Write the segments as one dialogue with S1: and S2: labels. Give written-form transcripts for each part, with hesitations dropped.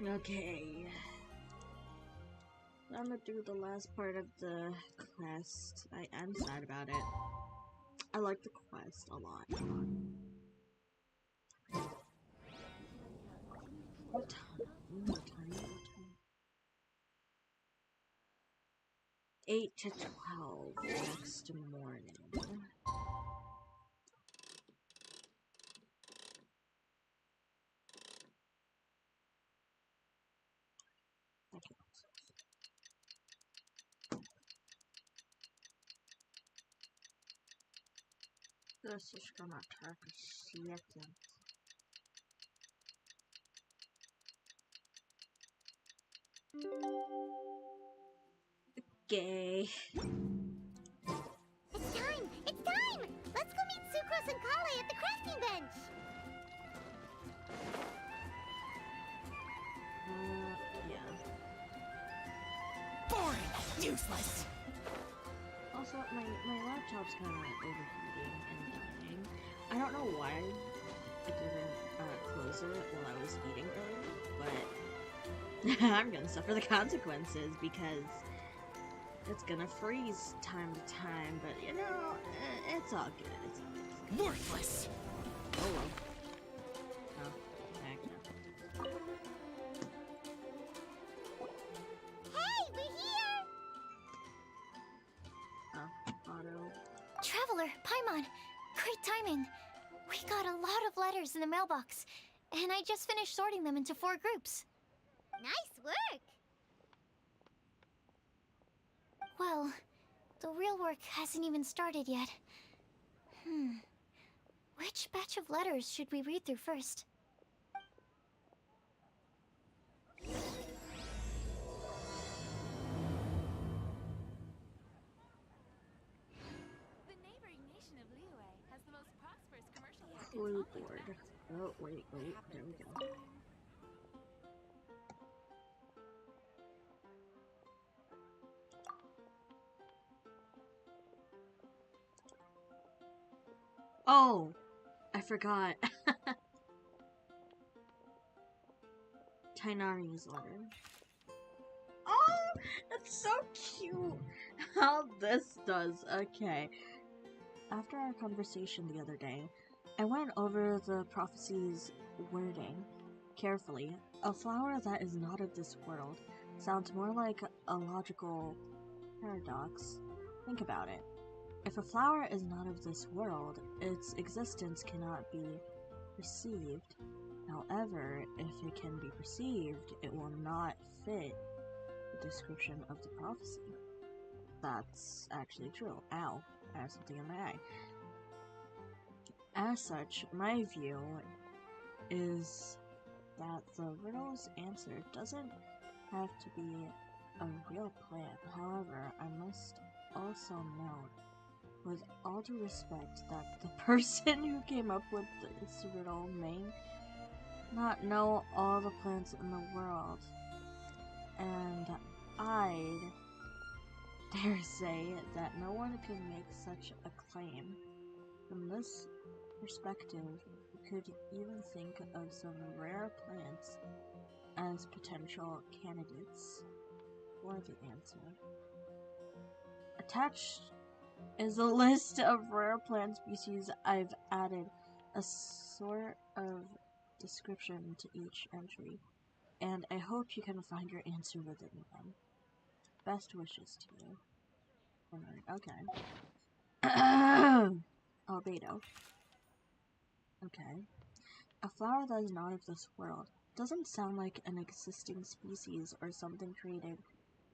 S1: Okay. I'm gonna do the last part of the quest. I am sad about it. I like the quest a lot. What time? What time? 8 to 12 next morning. Okay. This is gonna take a second. Okay.
S2: It's time! It's time! Let's go meet Sucrose and Kale at the crafting bench!
S1: Yeah.
S3: Boring! Useless!
S1: Also, my laptop's kind of overheating and dying. I don't know why I didn't close it while I was eating earlier, but I'm gonna suffer the consequences because it's gonna freeze time to time, but you know, it's all good. It's all good.
S3: Worthless!
S1: Oh well. Oh, heck no.
S2: Hey, we're here!
S1: Oh, auto.
S2: Traveler, Paimon, great timing. We got a lot of letters in the mailbox, and I just finished sorting them into 4 groups. Nice work! Well, the real work hasn't even started yet. Which batch of letters should we read through first?
S4: The neighboring nation of Liyue has the most prosperous commercial market.
S1: Clue board. Oh, wait, there we go. Oh! I forgot. Tainari's letter. Oh! That's so cute! How this does. Okay. After our conversation the other day, I went over the prophecy's wording carefully. A flower that is not of this world sounds more like a logical paradox. Think about it. If a flower is not of this world, its existence cannot be perceived. However, if it can be perceived, it will not fit the description of the prophecy. That's actually true. Ow, I have something in my eye. As such, my view is that the riddle's answer doesn't have to be a real plant. However, I must also note, with all due respect, that the person who came up with this riddle may not know all the plants in the world, and I'd dare say that no one can make such a claim. From this perspective, you could even think of some rare plants as potential candidates for the answer. Attached is a list of rare plant species. I've added a sort of description to each entry, and I hope you can find your answer within them. Best wishes to you. Okay. Albedo. Okay. A flower that is not of this world doesn't sound like an existing species or something created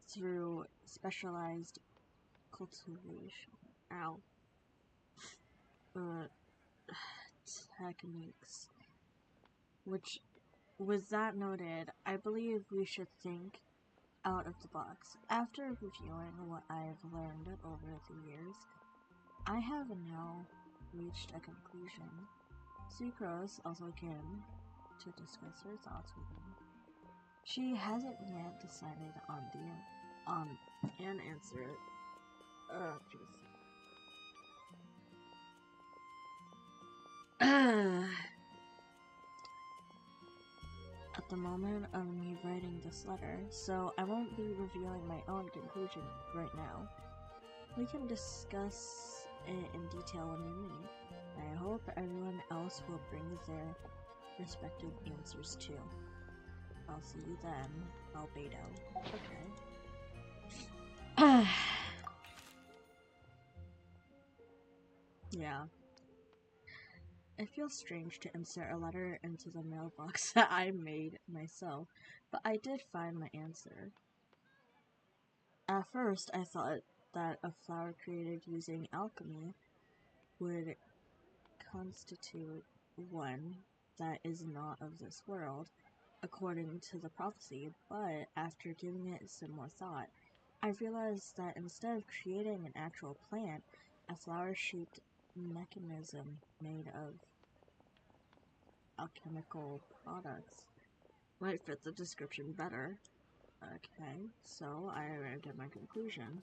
S1: through specialized cultivation. Ow. Techniques. Which, with that noted, I believe we should think out of the box. After reviewing what I have learned over the years, I have now reached a conclusion. Sucrose also came to discuss her thoughts with me. She hasn't yet decided on an answer. at the moment of me writing this letter, so I won't be revealing my own conclusion right now. We can discuss it in detail when we meet. I hope everyone else will bring their respective answers too. I'll see you then, Albedo. Okay. Yeah. It feels strange to insert a letter into the mailbox that I made myself, but I did find my answer. At first, I thought that a flower created using alchemy would constitute one that is not of this world, according to the prophecy, but after giving it some more thought, I realized that instead of creating an actual plant, a flower-shaped mechanism made of alchemical products might fit the description better. Okay, so I arrived at my conclusion.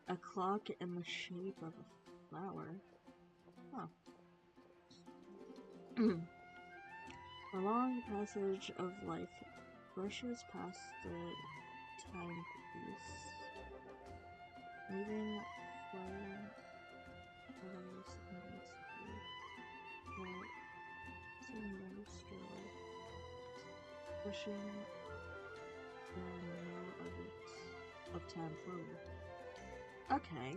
S1: A clock in the shape of a flower. Huh. A long passage of life rushes past the timepiece, leaving flying others in its feet, while some more still pushing more of time forward. Okay.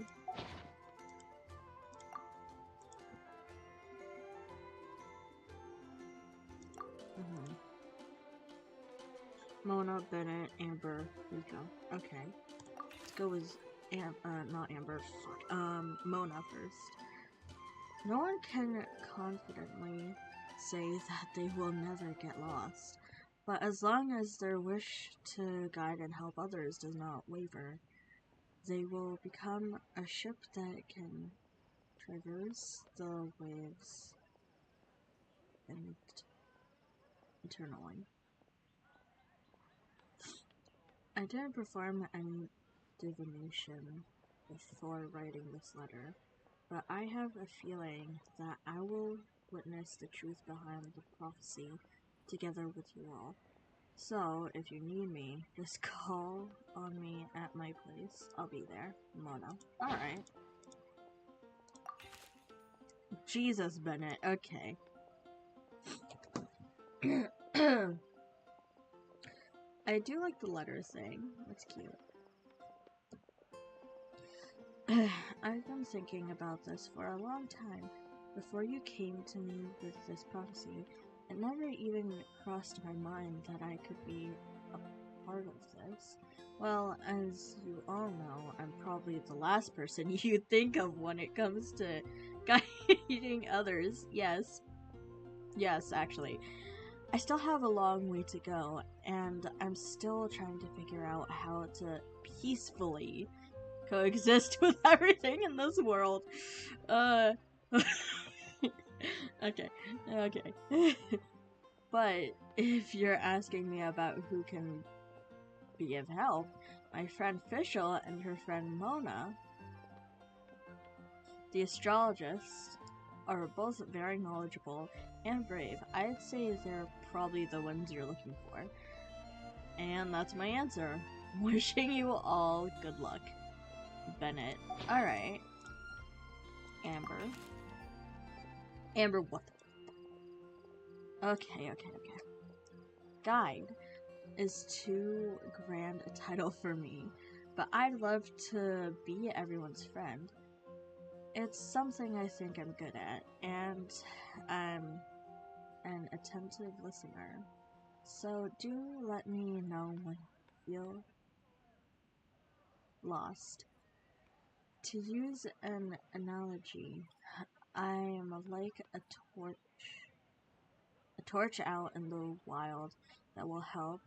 S1: Mona, Bennett, Amber, Rico. Okay. Let's go with not Amber, Mona first. No one can confidently say that they will never get lost, but as long as their wish to guide and help others does not waver, they will become a ship that can traverse the waves eternally. I didn't perform any divination before writing this letter, but I have a feeling that I will witness the truth behind the prophecy together with you all. So, if you need me, just call on me at my place. I'll be there. Mona. Alright. Jesus, Bennett. Okay. I do like the letter thing. That's cute. I've been thinking about this for a long time. Before you came to me with this prophecy, it never even crossed my mind that I could be a part of this. Well, as you all know, I'm probably the last person you think of when it comes to guiding others. Yes, actually. I still have a long way to go, and I'm still trying to figure out how to peacefully coexist with everything in this world. Okay. But if you're asking me about who can be of help, my friend Fischl and her friend Mona, the astrologists, are both very knowledgeable and brave. I'd say they're probably the ones you're looking for. And that's my answer. Wishing you all good luck. Bennett. Alright. Amber. Amber, what the... Okay. Guide is too grand a title for me, but I'd love to be everyone's friend. It's something I think I'm good at, and I'm an attentive listener. So do let me know when you feel lost. To use an analogy, I am like a torch out in the wild that will help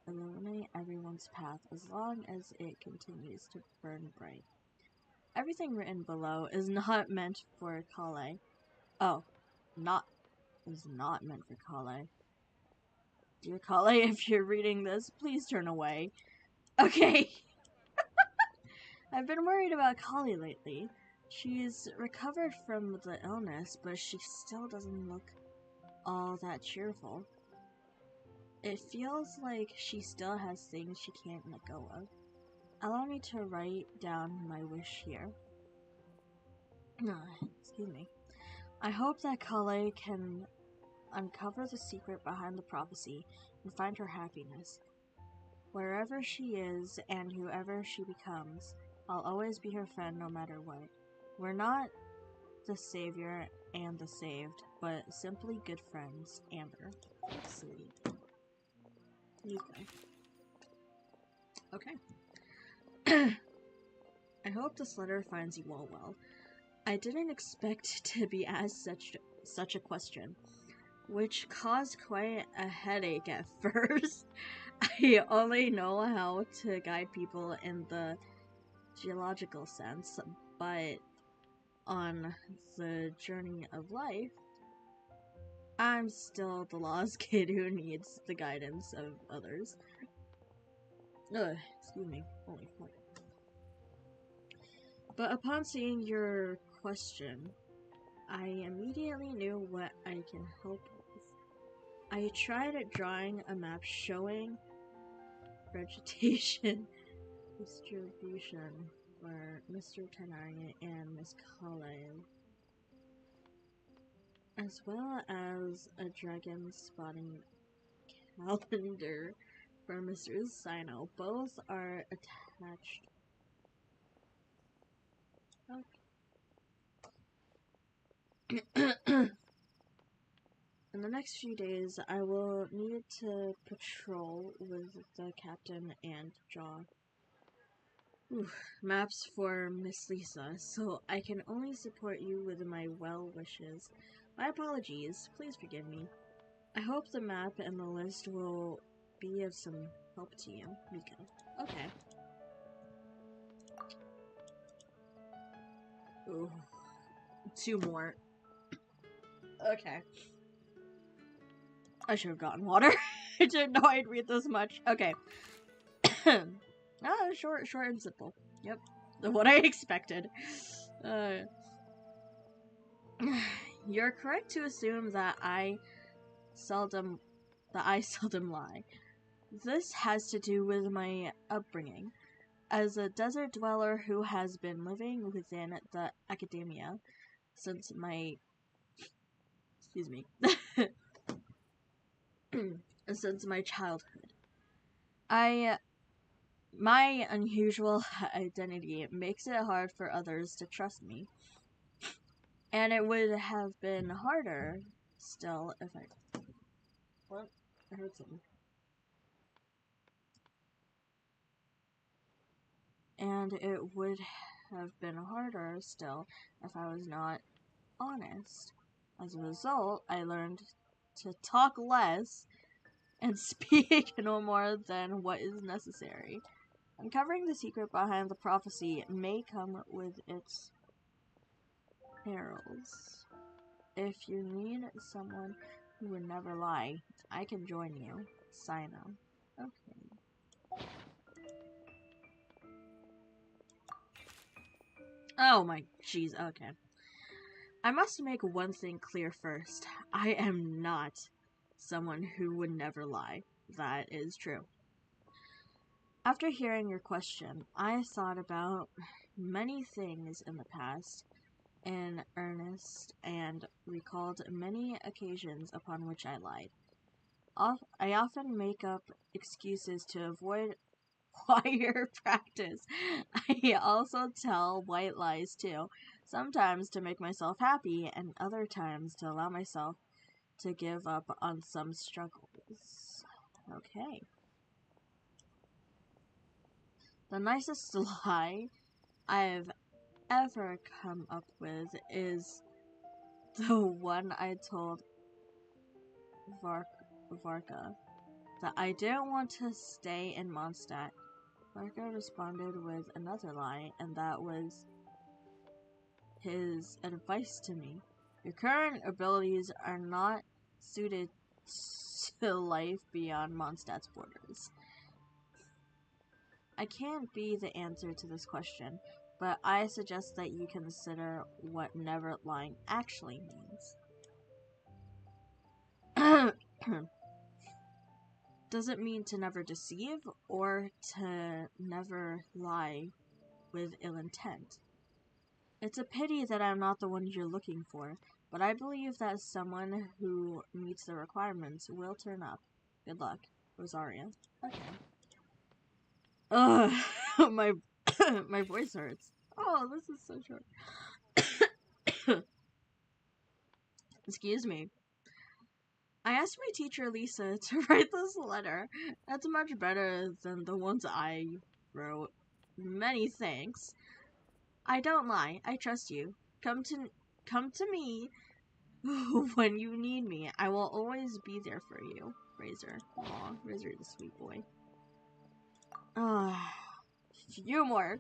S1: illuminate everyone's path as long as it continues to burn bright. Everything written below is not meant for Kale. Oh, is not meant for Kale. Dear Kale, if you're reading this, please turn away. Okay. I've been worried about Kale lately. She's recovered from the illness, but she still doesn't look all that cheerful. It feels like she still has things she can't let go of. Allow me to write down my wish here. Excuse me. I hope that Kale can uncover the secret behind the prophecy and find her happiness. Wherever she is and whoever she becomes, I'll always be her friend no matter what. We're not the savior and the saved, but simply good friends. Amber. That's sweet. Okay. I hope this letter finds you all well. I didn't expect to be asked such a question, which caused quite a headache at first. I only know how to guide people in the geological sense, but on the journey of life, I'm still the lost kid who needs the guidance of others. Excuse me. Holy fuck. But upon seeing your question, I immediately knew what I can help with. I tried drawing a map showing vegetation distribution for Mr. Tenari and Miss Kale, as well as a dragon spotting calendar for Mr. Sino. Both are attached. Okay. In the next few days, I will need to patrol with the captain and draw maps for Miss Lisa, so I can only support you with my well wishes. My apologies, please forgive me. I hope the map and the list will be of some help to you, Mika. Okay. Ooh. 2 more. Okay. I should have gotten water. I didn't know I'd read this much. Okay. Short and simple. Yep. What I expected. You're correct to assume that I seldom lie. This has to do with my upbringing. As a desert dweller who has been living within the academia since my since my childhood. My unusual identity makes it hard for others to trust me. And it would have been harder still if I... What? I heard something. And it would have been harder still if I was not honest. As a result, I learned to talk less and speak no more than what is necessary. Uncovering the secret behind the prophecy may come with its perils. If you need someone who would never lie, I can join you. Sino. Okay. Oh my jeez, okay. I must make one thing clear first. I am not someone who would never lie. That is true. After hearing your question, I thought about many things in the past in earnest and recalled many occasions upon which I lied. I often make up excuses to avoid wire practice. I also tell white lies too, sometimes to make myself happy and other times to allow myself to give up on some struggles. Okay. The nicest lie I've ever come up with is the one I told Varka that I didn't want to stay in Mondstadt. Varka responded with another lie, and that was his advice to me. Your current abilities are not suited to life beyond Mondstadt's borders. I can't be the answer to this question, but I suggest that you consider what never lying actually means. doesn't mean to never deceive or to never lie with ill intent. It's a pity that I'm not the one you're looking for, but I believe that someone who meets the requirements will turn up. Good luck, Rosaria. Okay. Ugh, my my voice hurts. Oh, this is so short. Excuse me. I asked my teacher Lisa to write this letter. That's much better than the ones I wrote. Many thanks. I don't lie. I trust you. Come to me when you need me. I will always be there for you. Razor. Aw, Razor is a sweet boy. Few more.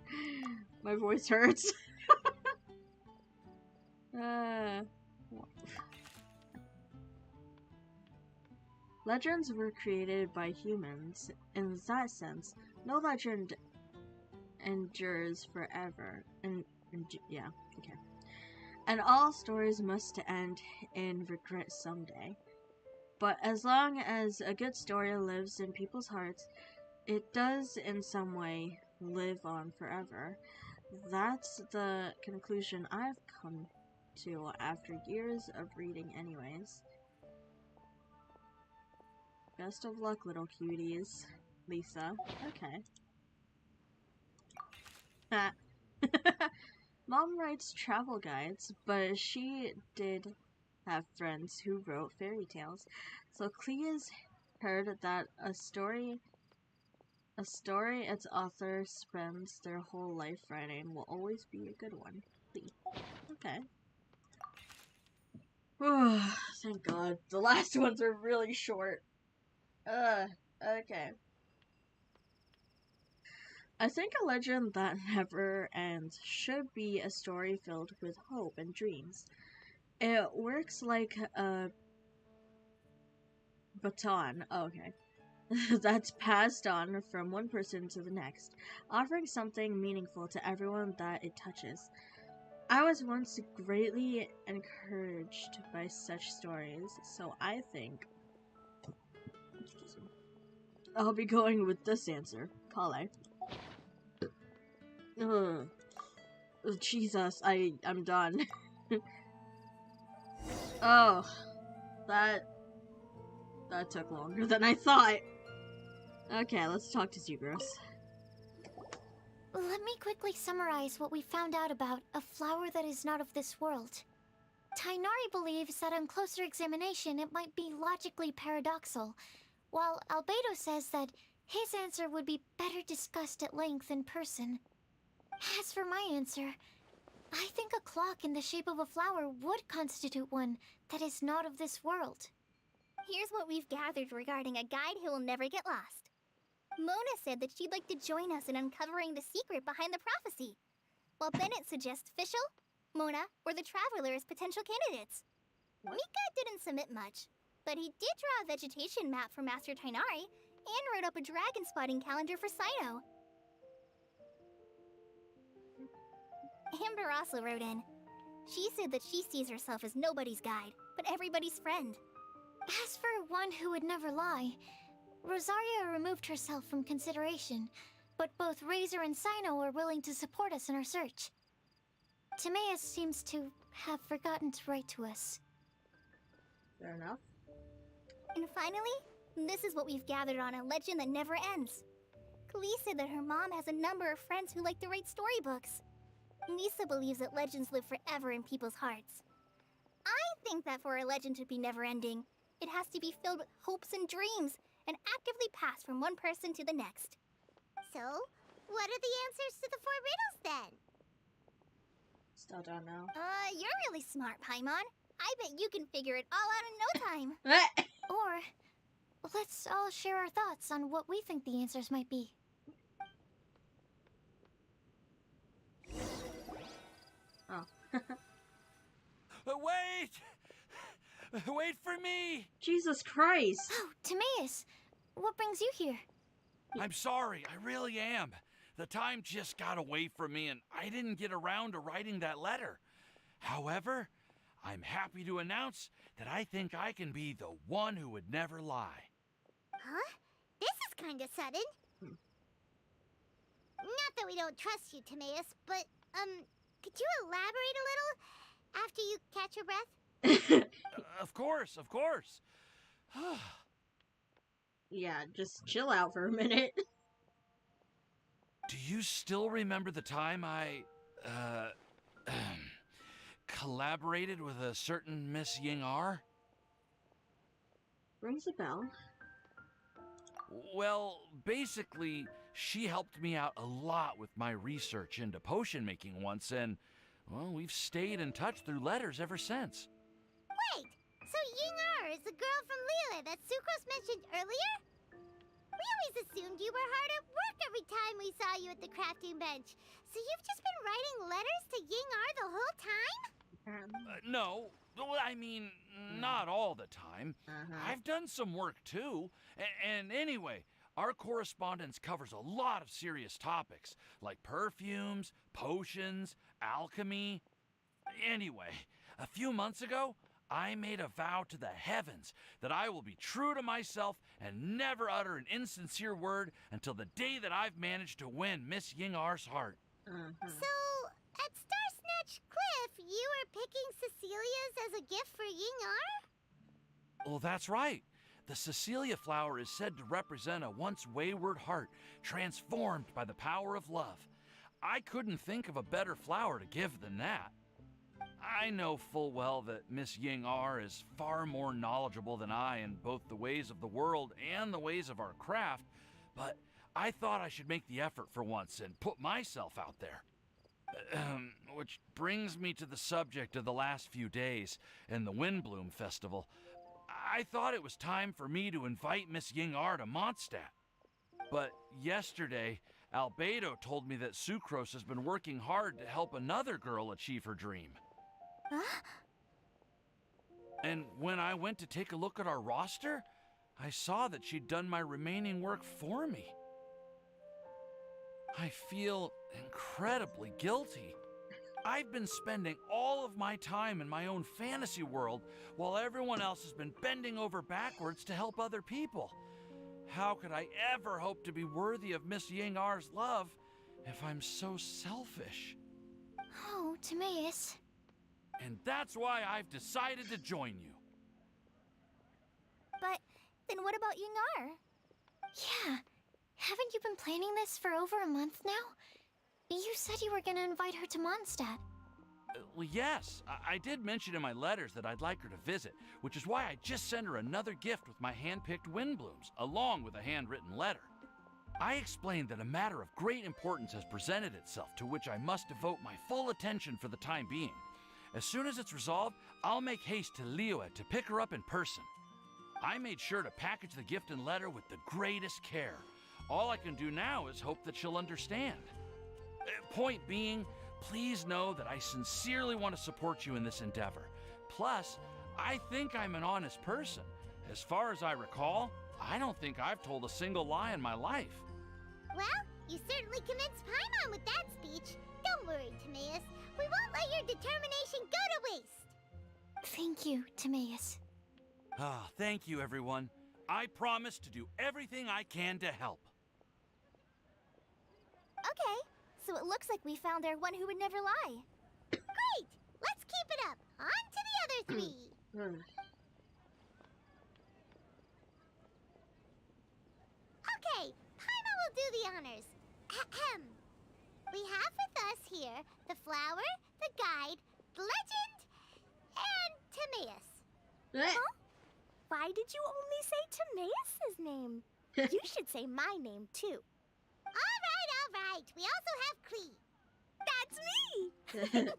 S1: My voice hurts. Legends were created by humans. In that sense, no legend endures forever. Yeah, okay. And all stories must end in regret someday. But as long as a good story lives in people's hearts, it does in some way live on forever. That's the conclusion I've come to after years of reading anyways. Best of luck, little cuties. Lisa. Okay. Mom writes travel guides, but she did have friends who wrote fairy tales. So Clea's heard that a story its author spends their whole life writing will always be a good one. Clee. Okay. Thank God. The last ones are really short. Okay. I think a legend that never ends should be a story filled with hope and dreams. It works like a baton. Oh, okay. That's passed on from one person to the next, offering something meaningful to everyone that it touches. I was once greatly encouraged by such stories, so I think I'll be going with this answer. Kale. Ugh. Jesus, I'm done. Oh, that took longer than I thought. Okay, let's talk to Zugros.
S2: Let me quickly summarize what we found out about a flower that is not of this world. Tainari believes that on closer examination it might be logically paradoxal, while Albedo says that his answer would be better discussed at length in person. As for my answer, I think a clock in the shape of a flower would constitute one that is not of this world.
S5: Here's what we've gathered regarding a guide who will never get lost. Mona said that she'd like to join us in uncovering the secret behind the prophecy, while Bennett suggests Fischl, Mona, or the Traveler as potential candidates. Mika didn't submit much, but he did draw a vegetation map for Master Tainari and wrote up a dragon spotting calendar for Sino. Amber also wrote in. She said that she sees herself as nobody's guide, but everybody's friend.
S2: As for one who would never lie, Rosaria removed herself from consideration, but both Razor and Sino are willing to support us in our search. Timaeus seems to have forgotten to write to us.
S1: Fair enough.
S5: And finally, this is what we've gathered on a legend that never ends. Klee said that her mom has a number of friends who like to write storybooks. Lisa believes that legends live forever in people's hearts. I think that for a legend to be never-ending, it has to be filled with hopes and dreams, and actively passed from one person to the next.
S3: So, what are the answers to the 4 riddles then?
S1: Still don't know.
S5: You're really smart, Paimon. I bet you can figure it all out in no time.
S2: Or, let's all share our thoughts on what we think the answers might be.
S1: Oh.
S6: Wait! Wait for me!
S1: Jesus Christ!
S2: Oh, Timaeus! What brings you here?
S6: I'm sorry, I really am. The time just got away from me and I didn't get around to writing that letter. However, I'm happy to announce that I think I can be the one who would never lie.
S3: Huh? kinda sudden. Not that we don't trust you, Timaeus, but, could you elaborate a little after you catch your breath?
S6: Of course, of course.
S1: Yeah, just chill out for a minute.
S6: Do you still remember the time I, collaborated with a certain Miss Ying R?
S1: Rings a bell.
S6: Well, basically, she helped me out a lot with my research into potion making once, and, well, we've stayed in touch through letters ever since.
S3: Wait, so Ying R is the girl from Liyue that Sucrose mentioned earlier? We always assumed you were hard at work every time we saw you at the crafting bench. So you've just been writing letters to Ying R the whole time?
S6: No, well, I mean, not all the time. I've done some work too. And anyway, our correspondence covers a lot of serious topics, like perfumes, potions, alchemy. Anyway, a few months ago, I made a vow to the heavens that I will be true to myself and never utter an insincere word until the day that I've managed to win Miss Ying R's heart.
S3: So, at Star Snatch Cliff, you were picking Cecilia's as a gift for Ying R?
S6: Well, that's right. The Cecilia flower is said to represent a once wayward heart transformed by the power of love. I couldn't think of a better flower to give than that. I know full well that Miss Ying R is far more knowledgeable than I in both the ways of the world and the ways of our craft, but I thought I should make the effort for once and put myself out there. Which brings me to the subject of the last few days and the Windblume Festival. I thought it was time for me to invite Miss Ying R to Mondstadt. But yesterday, Albedo told me that Sucrose has been working hard to help another girl achieve her dream.
S5: Huh?
S6: And when I went to take a look at our roster, I saw that she'd done my remaining work for me. I feel incredibly guilty. I've been spending all of my time in my own fantasy world while everyone else has been bending over backwards to help other people. How could I ever hope to be worthy of Miss Ying R's love if I'm so selfish?
S2: Oh, Timaeus.
S6: And that's why I've decided to join you.
S5: But then what about Ying R?
S2: Yeah. Haven't you been planning this for over a month now? You said you were gonna invite her to Mondstadt.
S6: Well, yes, I did mention in my letters that I'd like her to visit, which is why I just sent her another gift with my hand-picked Windblooms, along with a handwritten letter. I explained that a matter of great importance has presented itself to which I must devote my full attention for the time being. As soon as it's resolved, I'll make haste to Liyue to pick her up in person. I made sure to package the gift and letter with the greatest care. All I can do now is hope that she'll understand. Point being, please know that I sincerely want to support you in this endeavor. Plus, I think I'm an honest person. As far as I recall, I don't think I've told a single lie in my life.
S3: Well, you certainly convinced Paimon with that speech. Don't worry, Timaeus. We won't let your determination go to waste.
S2: Thank you, Timaeus.
S6: Ah, thank you, everyone. I promise to do everything I can to help.
S5: Okay, so it looks like we found our one who would never lie.
S3: Great! Let's keep it up. On to the other three. Okay, Paimon will do the honors. Ahem. We have with us here the flower, the guide, the legend, and Timaeus.
S5: Huh? Why did you only say Timaeus' name? You should say my name, too.
S3: All right. We also have Klee.
S5: That's me!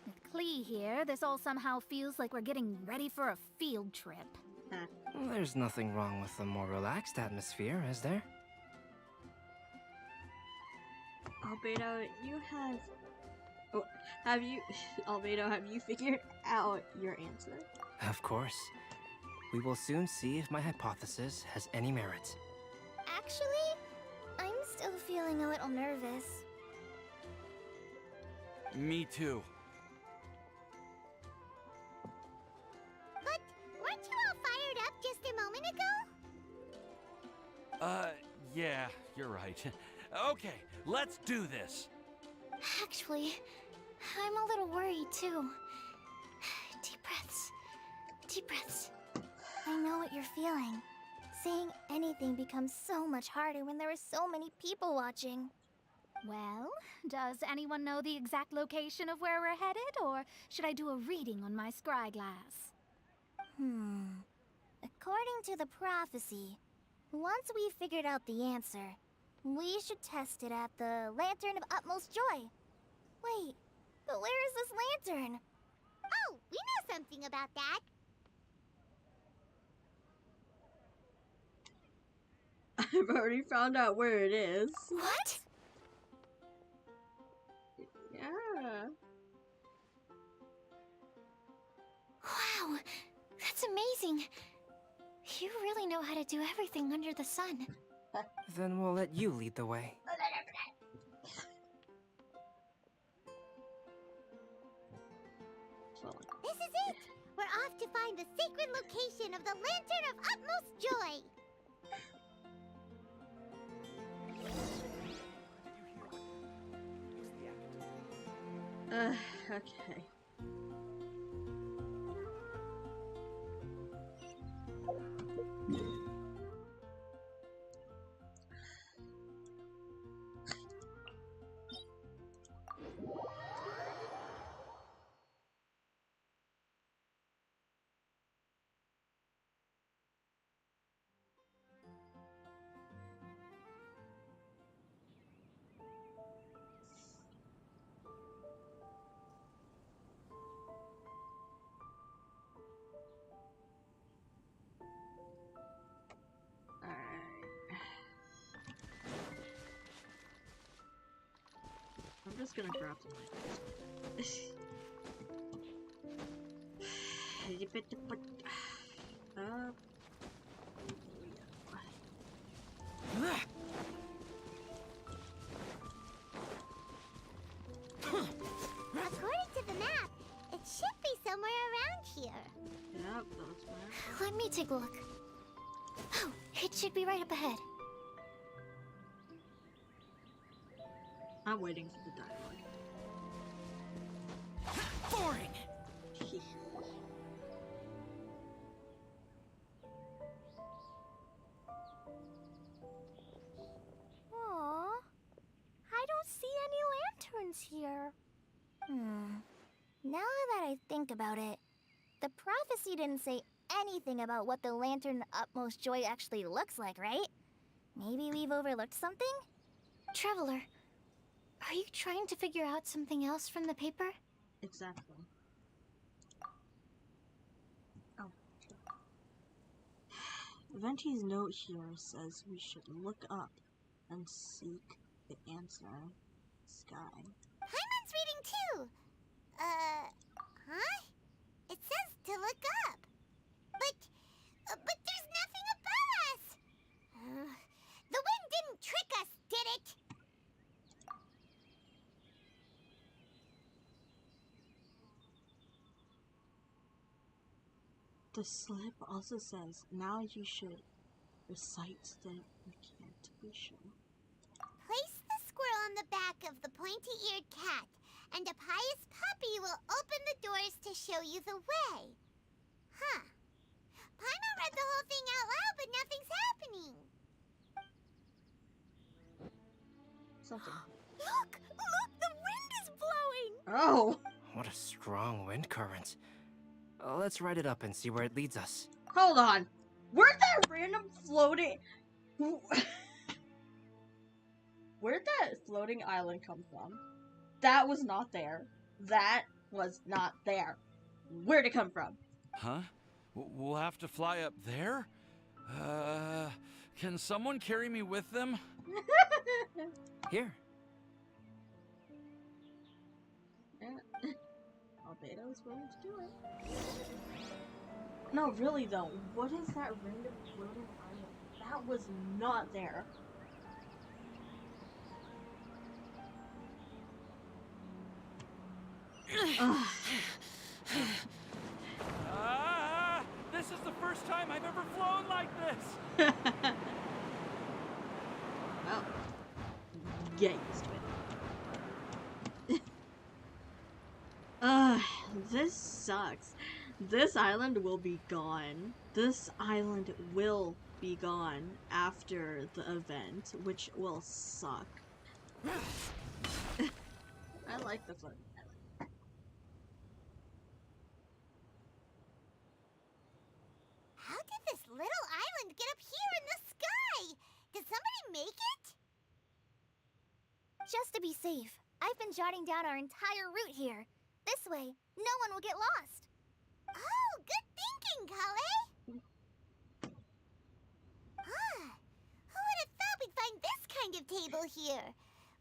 S5: With Klee here, this all somehow feels like we're getting ready for a field trip.
S7: There's nothing wrong with a more relaxed atmosphere, is there?
S1: Albedo, you have... Oh, have you... Albedo, have you figured out your answer?
S7: Of course. We will soon see if my hypothesis has any merit.
S5: Actually, I'm still feeling a little nervous.
S6: Me too.
S3: But weren't you all fired up just a moment ago?
S6: Yeah, you're right. Okay, let's do this.
S2: Actually, I'm a little worried too. Deep breaths. Deep breaths.
S5: I know what you're feeling. Saying anything becomes so much harder when there are so many people watching.
S8: Well, does anyone know the exact location of where we're headed, or should I do a reading on my scry glass?
S5: According to the prophecy, once we've figured out the answer, we should test it at the Lantern of Utmost Joy. Wait, but where is this lantern?
S3: Oh, we know something about that.
S1: I've already found out where it is.
S2: What?
S1: Yeah.
S2: Wow, that's amazing. You really know how to do everything under the sun.
S7: Then we'll let you lead the way.
S3: This is it! We're off to find the sacred location of the Lantern of Utmost Joy!
S1: Okay. I'm just gonna grab some
S3: According to the map, it should be somewhere around here.
S1: Yep, that's where.
S2: Let me take a look. Oh, it should be right up ahead.
S1: I'm waiting for the dialogue.
S6: Boring!
S5: Aww, I don't see any lanterns here. Now that I think about it, the prophecy didn't say anything about what the Lantern of Utmost Joy actually looks like, right? Maybe we've overlooked something?
S2: Traveler, are you trying to figure out something else from the paper?
S1: Exactly. Oh. Venti's note here says we should look up and seek the answer. Sky.
S3: Paimon's reading too! Huh? It says to look up. But there's nothing above us! The wind didn't trick us, did it?
S1: The slip also says, now you should recite the incantation.
S3: Place the squirrel on the back of the pointy-eared cat, and a pious puppy will open the doors to show you the way. Huh. Paimon read the whole thing out loud, but nothing's happening.
S1: Something.
S5: Look! Look! The wind is blowing!
S1: Oh!
S7: What a strong wind current. Let's ride it up and see where it leads us.
S1: Hold on! Where'd that random floating... Where'd that floating island come from? That was not there. That was not there. Where'd it come from?
S6: Huh? We'll have to fly up there? Can someone carry me with them?
S7: Here.
S1: Yeah. Albedo's willing to do it. No, really though, what is that random floating island? That was not there.
S6: This is the first time I've ever flown like this!
S1: Well, get used to it. This sucks. This island will be gone. This island will be gone after the event, which will suck. I like the floating island.
S3: How did this little island get up here in the sky? Did somebody make it?
S5: Just to be safe, I've been jotting down our entire route here. This way, no one will get lost.
S3: Oh, good thinking, Kale. Who would have thought we'd find this kind of table here?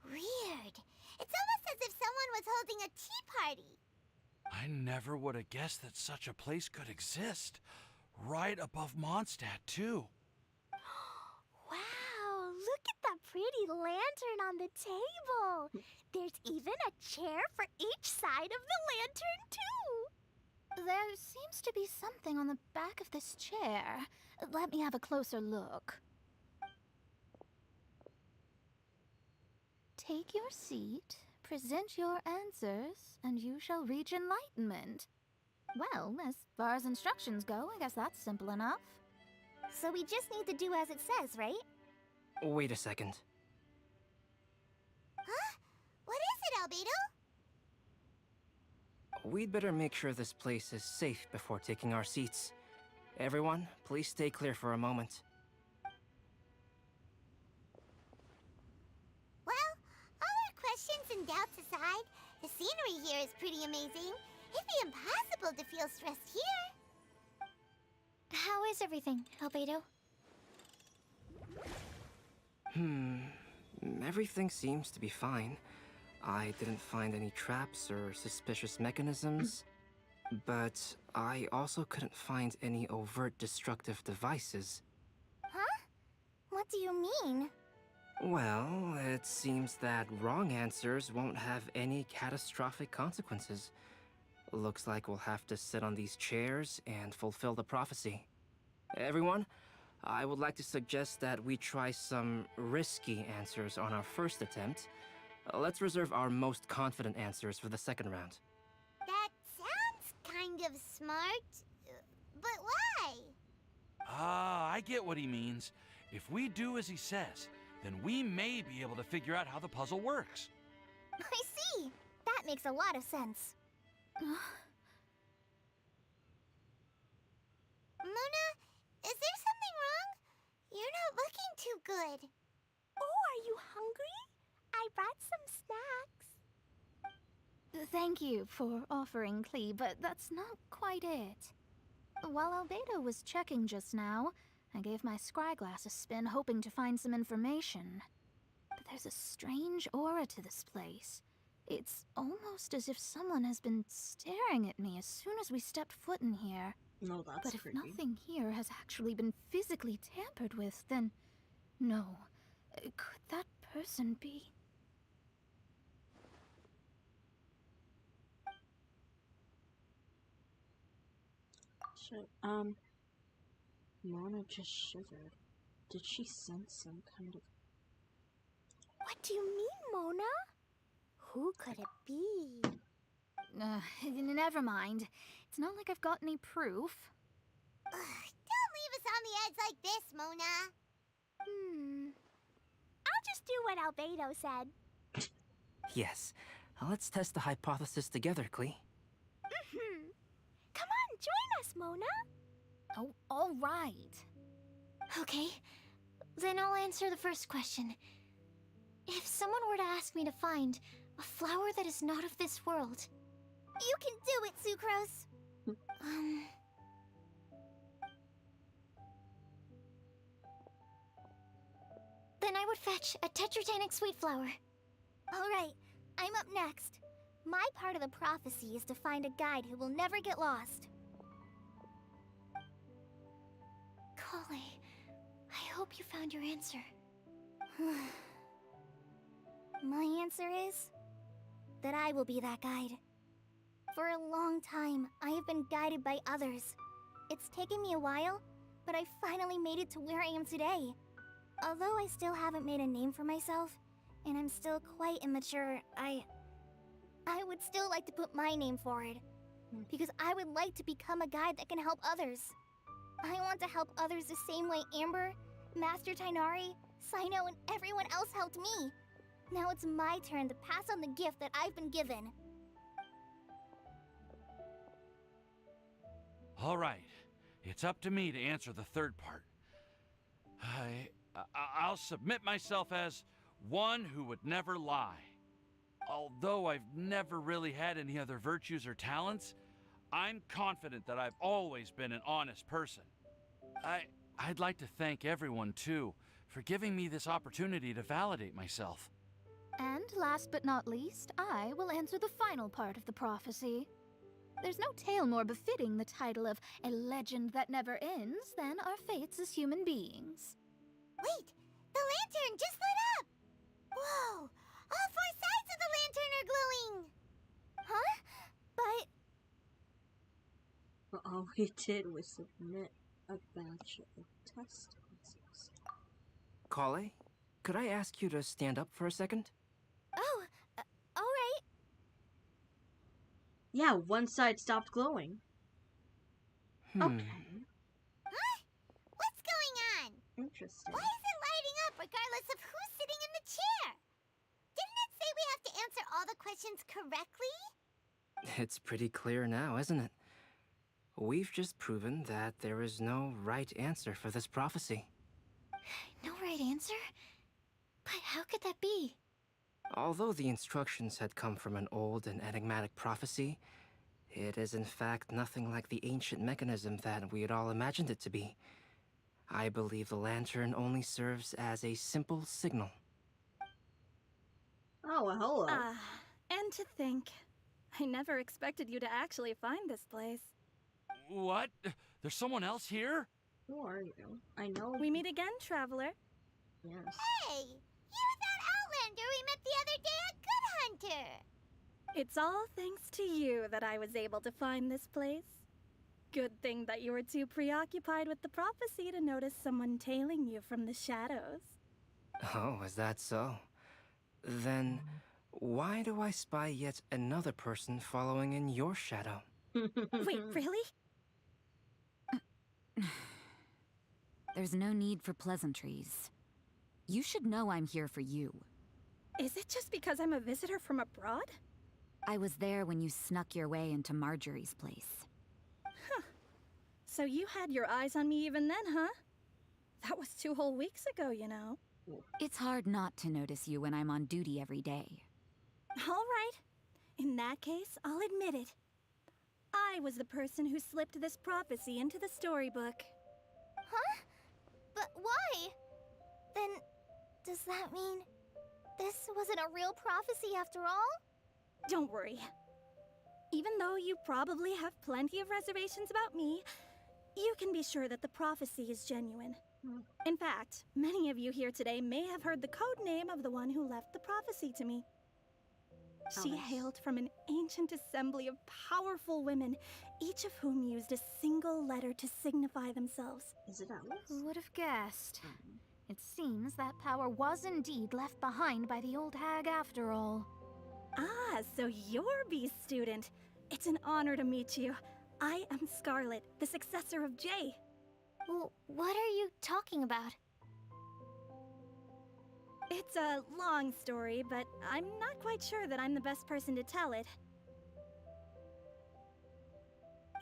S3: Weird. It's almost as if someone was holding a tea party.
S6: I never would have guessed that such a place could exist. Right above Mondstadt, too.
S3: Wow, look at that pretty lantern on the table. There's even a chair for each side of the lantern, too.
S8: There seems to be something on the back of this chair. Let me have a closer look. Take your seat, present your answers, and you shall reach enlightenment. Well, as far as instructions go, I guess that's simple enough.
S5: So we just need to do as it says, right?
S7: Wait a second.
S3: Huh? What is it, Albedo?
S7: We'd better make sure this place is safe before taking our seats. Everyone, please stay clear for a moment.
S3: Well, all our questions and doubts aside, the scenery here is pretty amazing. It'd be impossible to feel stressed here.
S2: How is everything, Albedo?
S7: Everything seems to be fine. I didn't find any traps or suspicious mechanisms, but I also couldn't find any overt destructive devices.
S5: Huh? What do you mean?
S7: Well, it seems that wrong answers won't have any catastrophic consequences. Looks like we'll have to sit on these chairs and fulfill the prophecy. Everyone, I would like to suggest that we try some risky answers on our first attempt. Let's reserve our most confident answers for the second round.
S3: That sounds kind of smart, but why?
S6: Ah, I get what he means. If we do as he says, then we may be able to figure out how the puzzle works.
S5: I see. That makes a lot of sense.
S3: Mona, is there something wrong? You're not looking too good. Oh, are you hungry? I brought some snacks.
S8: Thank you for offering, Klee, but that's not quite it. While Albedo was checking just now, I gave my scryglass a spin hoping to find some information. But there's a strange aura to this place. It's almost as if someone has been staring at me as soon as we stepped foot in here.
S1: No, that's
S8: But if
S1: creepy.
S8: nothing here has actually been physically tampered with, then no. Could that person be?
S1: Mona just shivered. Did she sense some kind of...
S3: What do you mean, Mona? Who could it be?
S8: Never mind. It's not like I've got any proof.
S3: Don't leave us on the edge like this, Mona. I'll just do what Albedo said.
S7: Yes, let's test the hypothesis together, Klee.
S3: Come on, join us, Mona.
S8: Oh, all right.
S2: Okay, then I'll answer the first question. If someone were to ask me to find a flower that is not of this world,
S5: You can do it, Sucrose.
S2: then I would fetch a tetragenic sweet flower.
S5: All right, I'm up next. My part of the prophecy is to find a guide who will never get lost.
S2: Kale, I hope you found your answer.
S5: My answer is that I will be that guide. For a long time, I have been guided by others. It's taken me a while, but I finally made it to where I am today. Although I still haven't made a name for myself, and I'm still quite immature, I would still like to put my name forward. Because I would like to become a guide that can help others. I want to help others the same way Amber, Master Tainari, Sino, and everyone else helped me. Now it's my turn to pass on the gift that I've been given.
S6: All right, it's up to me to answer the third part. I'll submit myself as one who would never lie. Although I've never really had any other virtues or talents, I'm confident that I've always been an honest person. I'd like to thank everyone, too, for giving me this opportunity to validate myself.
S8: And last but not least, I will answer the final part of the prophecy. There's no tale more befitting the title of a legend that never ends than our fates as human beings.
S3: Wait! The lantern just lit up! Whoa! All four sides of the lantern are glowing!
S5: Huh? But
S1: But all we did was submit a batch of test answers.
S7: Kale, could I ask you to stand up for a second?
S5: oh, alright.
S1: Yeah, one side stopped glowing. Okay,
S3: Huh? What's going on?
S1: interesting.
S3: Why is it lighting up regardless of who's sitting in the chair? Didn't it say we have to answer all the questions correctly?
S7: It's pretty clear now, isn't it? We've just proven that there is no right answer for this prophecy.
S2: No right answer? But how could that be?
S7: Although the instructions had come from an old and enigmatic prophecy, it is in fact nothing like the ancient mechanism that we had all imagined it to be. I believe the lantern only serves as a simple signal.
S1: Oh, well, hello.
S4: And to think, I never expected you to actually find this place.
S6: What? There's someone else here?
S1: Who are you? I know.
S4: We meet again, traveler.
S1: Yes.
S3: Hey! You're that Outlander we met the other day at Good Hunter!
S4: It's all thanks to you that I was able to find this place. Good thing that you were too preoccupied with the prophecy to notice someone tailing you from the shadows.
S7: Oh, is that so? Then, why do I spy yet another person following in your shadow?
S4: Wait, really?
S9: There's no need for pleasantries. You should know I'm here for you.
S4: Is it just because I'm a visitor from abroad?
S9: I was there when you snuck your way into Marjorie's place.
S4: So you had your eyes on me even then, huh? That was 2 whole weeks ago, you know.
S9: It's hard not to notice you when I'm on duty every day.
S4: All right. In that case, I'll admit it. I was the person who slipped this prophecy into the storybook.
S5: Huh? But why? Then, does that mean this wasn't a real prophecy after all?
S4: Don't worry. Even though you probably have plenty of reservations about me, you can be sure that the prophecy is genuine. In fact, many of you here today may have heard the code name of the one who left the prophecy to me. She
S1: Alice.
S4: hailed from an ancient assembly of powerful women, each of whom used a single letter to signify themselves.
S1: Is it Alice?
S8: Who would have guessed? It seems that power was indeed left behind by the old hag after all.
S4: Ah, so you're Beast student. It's an honor to meet you. I am Scarlet, the successor of Jay.
S2: Well, what are you talking about?
S4: It's a long story, but I'm not quite sure that I'm the best person to tell it.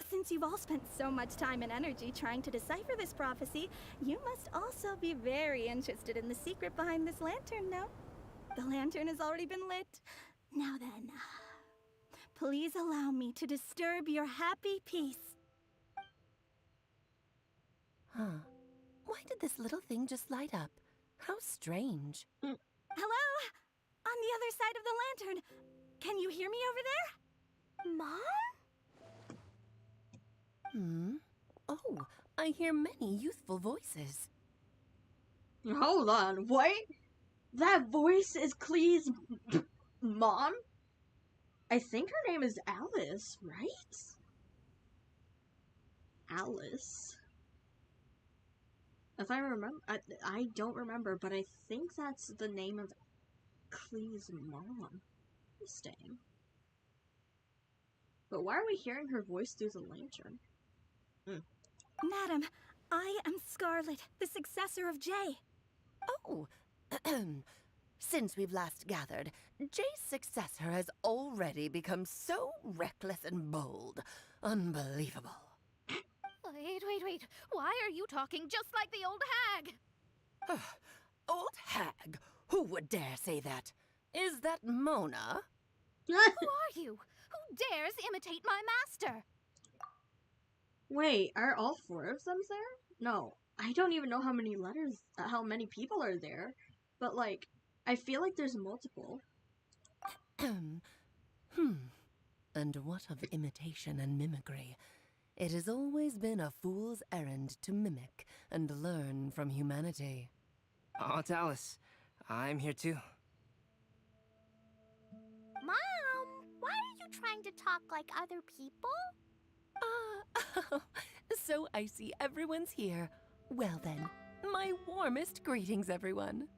S4: Since you've all spent so much time and energy trying to decipher this prophecy, you must also be very interested in the secret behind this lantern, no? The lantern has already been lit. Now then, please allow me to disturb your happy peace.
S10: Huh. Why did this little thing just light up? How strange.
S4: Hello? On the other side of the lantern. Can you hear me over there?
S10: Mom? Oh, I hear many youthful voices.
S1: Hold on, wait. That voice is Clee's mom? I think her name is Alice, right? Alice. If I remember, I don't remember, but I think that's the name of Klee's mom. Interesting. But why are we hearing her voice through the lantern?
S4: Madam, I am Scarlet, the successor of Jay.
S10: Oh, since we've last gathered, Jay's successor has already become so reckless and bold. Unbelievable.
S8: Wait. Why are you talking just like the old hag?
S10: Old hag? Who would dare say that? Is that Mona?
S8: Who are you? Who dares imitate my master?
S1: Wait, are all 4 of them there? No, I don't even know how many people are there. But like, I feel like there's multiple.
S10: And what of imitation and mimicry? It has always been a fool's errand to mimic and learn from humanity.
S7: Aunt Alice, I'm here too.
S3: Mom, why are you trying to talk like other people?
S10: So I see everyone's here. Well then, my warmest greetings, everyone.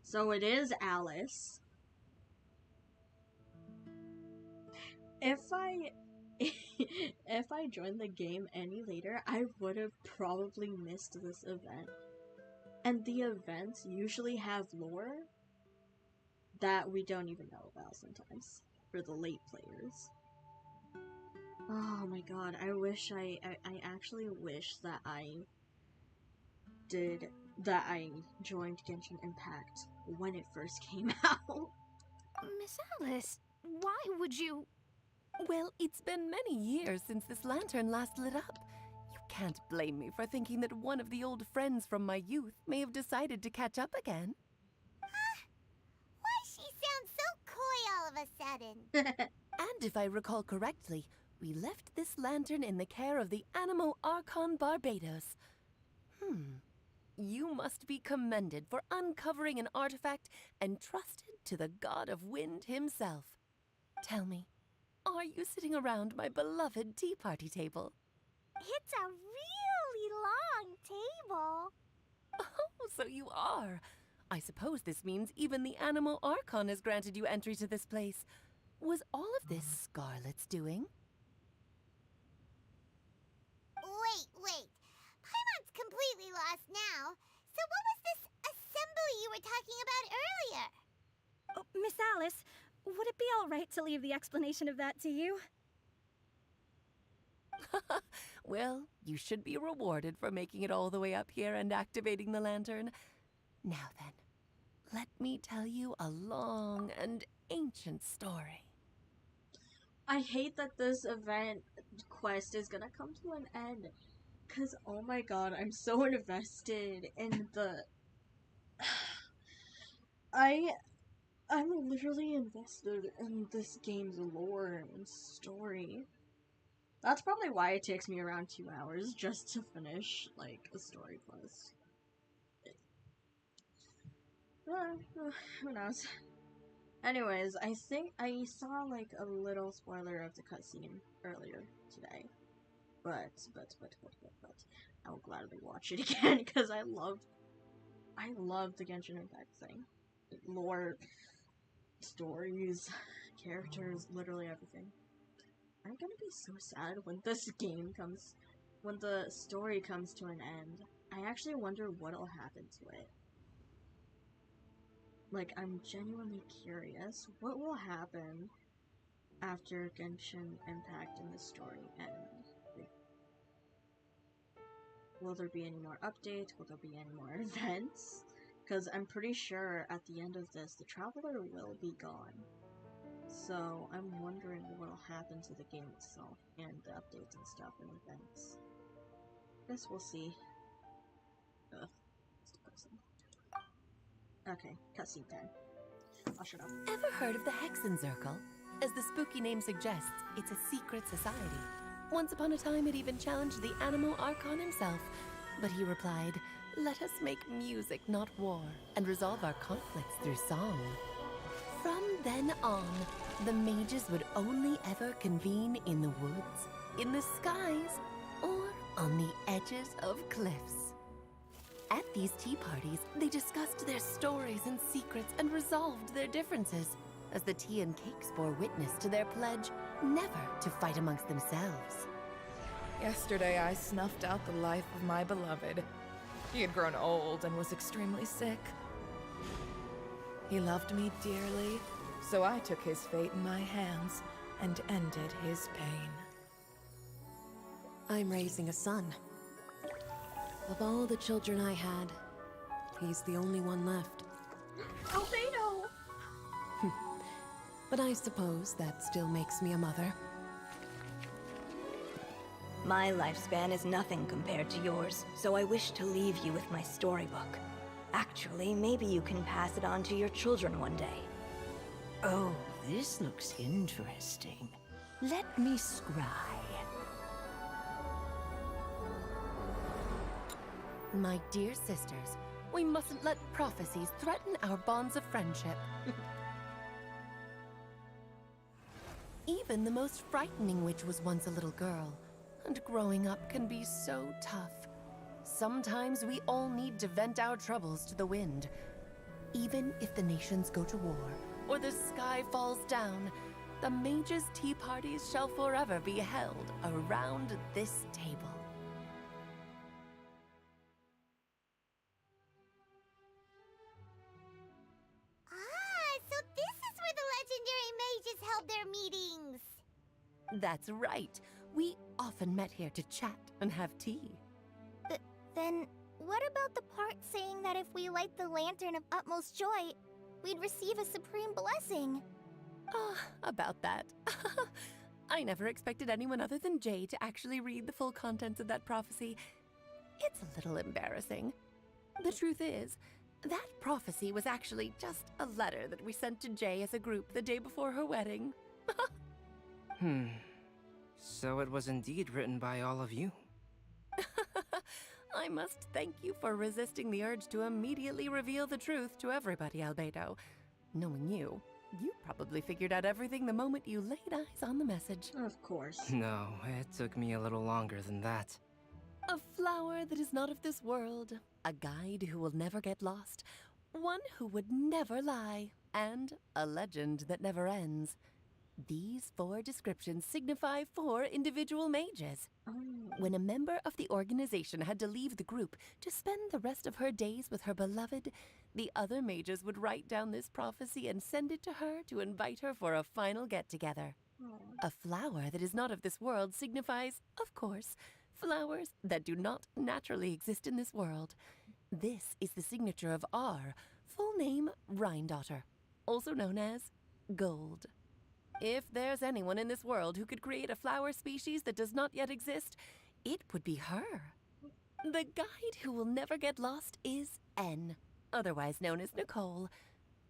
S1: So it is Alice. If I joined the game any later, I would have probably missed this event. And the events usually have lore that we don't even know about sometimes for the late players. Oh my god, I actually wish that I joined Genshin Impact when it first came out.
S8: Miss Alice, why would you...
S10: Well, it's been many years since this lantern last lit up. You can't blame me for thinking that one of the old friends from my youth may have decided to catch up again.
S3: Why she sounds so coy all of a sudden?
S10: And if I recall correctly, we left this lantern in the care of the Animo Archon Barbados. You must be commended for uncovering an artifact entrusted to the god of wind himself. Tell me, are you sitting around my beloved tea party table?
S3: It's a really long table.
S10: Oh, so you are. I suppose this means even the Animo Archon has granted you entry to this place. Was all of this Scarlet's doing?
S3: Wait. Paimon's completely lost now. So what was this assembly you were talking about earlier?
S4: Oh, Miss Alice, would it be all right to leave the explanation of that to you?
S10: Well, you should be rewarded for making it all the way up here and activating the lantern. Now then, let me tell you a long and ancient story.
S1: I hate that this event quest is gonna come to an end. Cause oh my god, I'm so invested in the... I'm literally invested in this game's lore and story. That's probably why it takes me around 2 hours just to finish, like, a story quest. Who knows? Anyways, I think I saw, like, a little spoiler of the cutscene earlier today. But, I will gladly watch it again, because I love the Genshin Impact thing. Lore, stories, characters, literally everything. I'm gonna be so sad when when the story comes to an end. I actually wonder what'll happen to it. Like, I'm genuinely curious. What will happen after Genshin Impact and the story end? Will there be any more updates? Will there be any more events? Because I'm pretty sure at the end of this, the Traveler will be gone. So I'm wondering what'll happen to the game itself and the updates and stuff and events. Guess we'll see. Ugh, it's depressing. Okay, cutscene time. I'll shut up.
S10: Ever heard of the Hexenzirkel? As the spooky name suggests, it's a secret society. Once upon a time, it even challenged the Animo Archon himself, but he replied, "Let us make music, not war, and resolve our conflicts through song." From then on, the mages would only ever convene in the woods, in the skies, or on the edges of cliffs. At these tea parties, they discussed their stories and secrets and resolved their differences, as the tea and cakes bore witness to their pledge never to fight amongst themselves.
S11: Yesterday, I snuffed out the life of my beloved. He had grown old and was extremely sick. He loved me dearly, so I took his fate in my hands and ended his pain.
S10: I'm raising a son. Of all the children I had, he's the only one left.
S4: Albedo!
S10: But I suppose that still makes me a mother.
S12: My lifespan is nothing compared to yours, so I wish to leave you with my storybook. Actually, maybe you can pass it on to your children one day.
S13: Oh, this looks interesting. Let me scry.
S10: My dear sisters, we mustn't let prophecies threaten our bonds of friendship. Even the most frightening witch was once a little girl, and growing up can be so tough. Sometimes we all need to vent our troubles to the wind. Even if the nations go to war, or the sky falls down, the mages' tea parties shall forever be held around this table.
S3: So this is where the legendary mages held their meetings.
S10: That's right. We often met here to chat and have tea.
S5: Then, what about the part saying that if we light the lantern of utmost joy, we'd receive a supreme blessing?
S10: About that. I never expected anyone other than Jay to actually read the full contents of that prophecy. It's a little embarrassing. The truth is, that prophecy was actually just a letter that we sent to Jay as a group the day before her wedding.
S7: So it was indeed written by all of you.
S10: I must thank you for resisting the urge to immediately reveal the truth to everybody, Albedo. Knowing you, you probably figured out everything the moment you laid eyes on the message.
S1: Of course.
S7: No, it took me a little longer than that.
S10: A flower that is not of this world, a guide who will never get lost, one who would never lie, and a legend that never ends. These 4 descriptions signify 4 individual mages. When a member of the organization had to leave the group to spend the rest of her days with her beloved, the other mages would write down this prophecy and send it to her to invite her for a final get-together. A flower that is not of this world signifies, of course, flowers that do not naturally exist in this world. This is the signature of our full name, Rhindaughter, also known as Gold. If there's anyone in this world who could create a flower species that does not yet exist, it would be her. The guide who will never get lost is N, otherwise known as Nicole.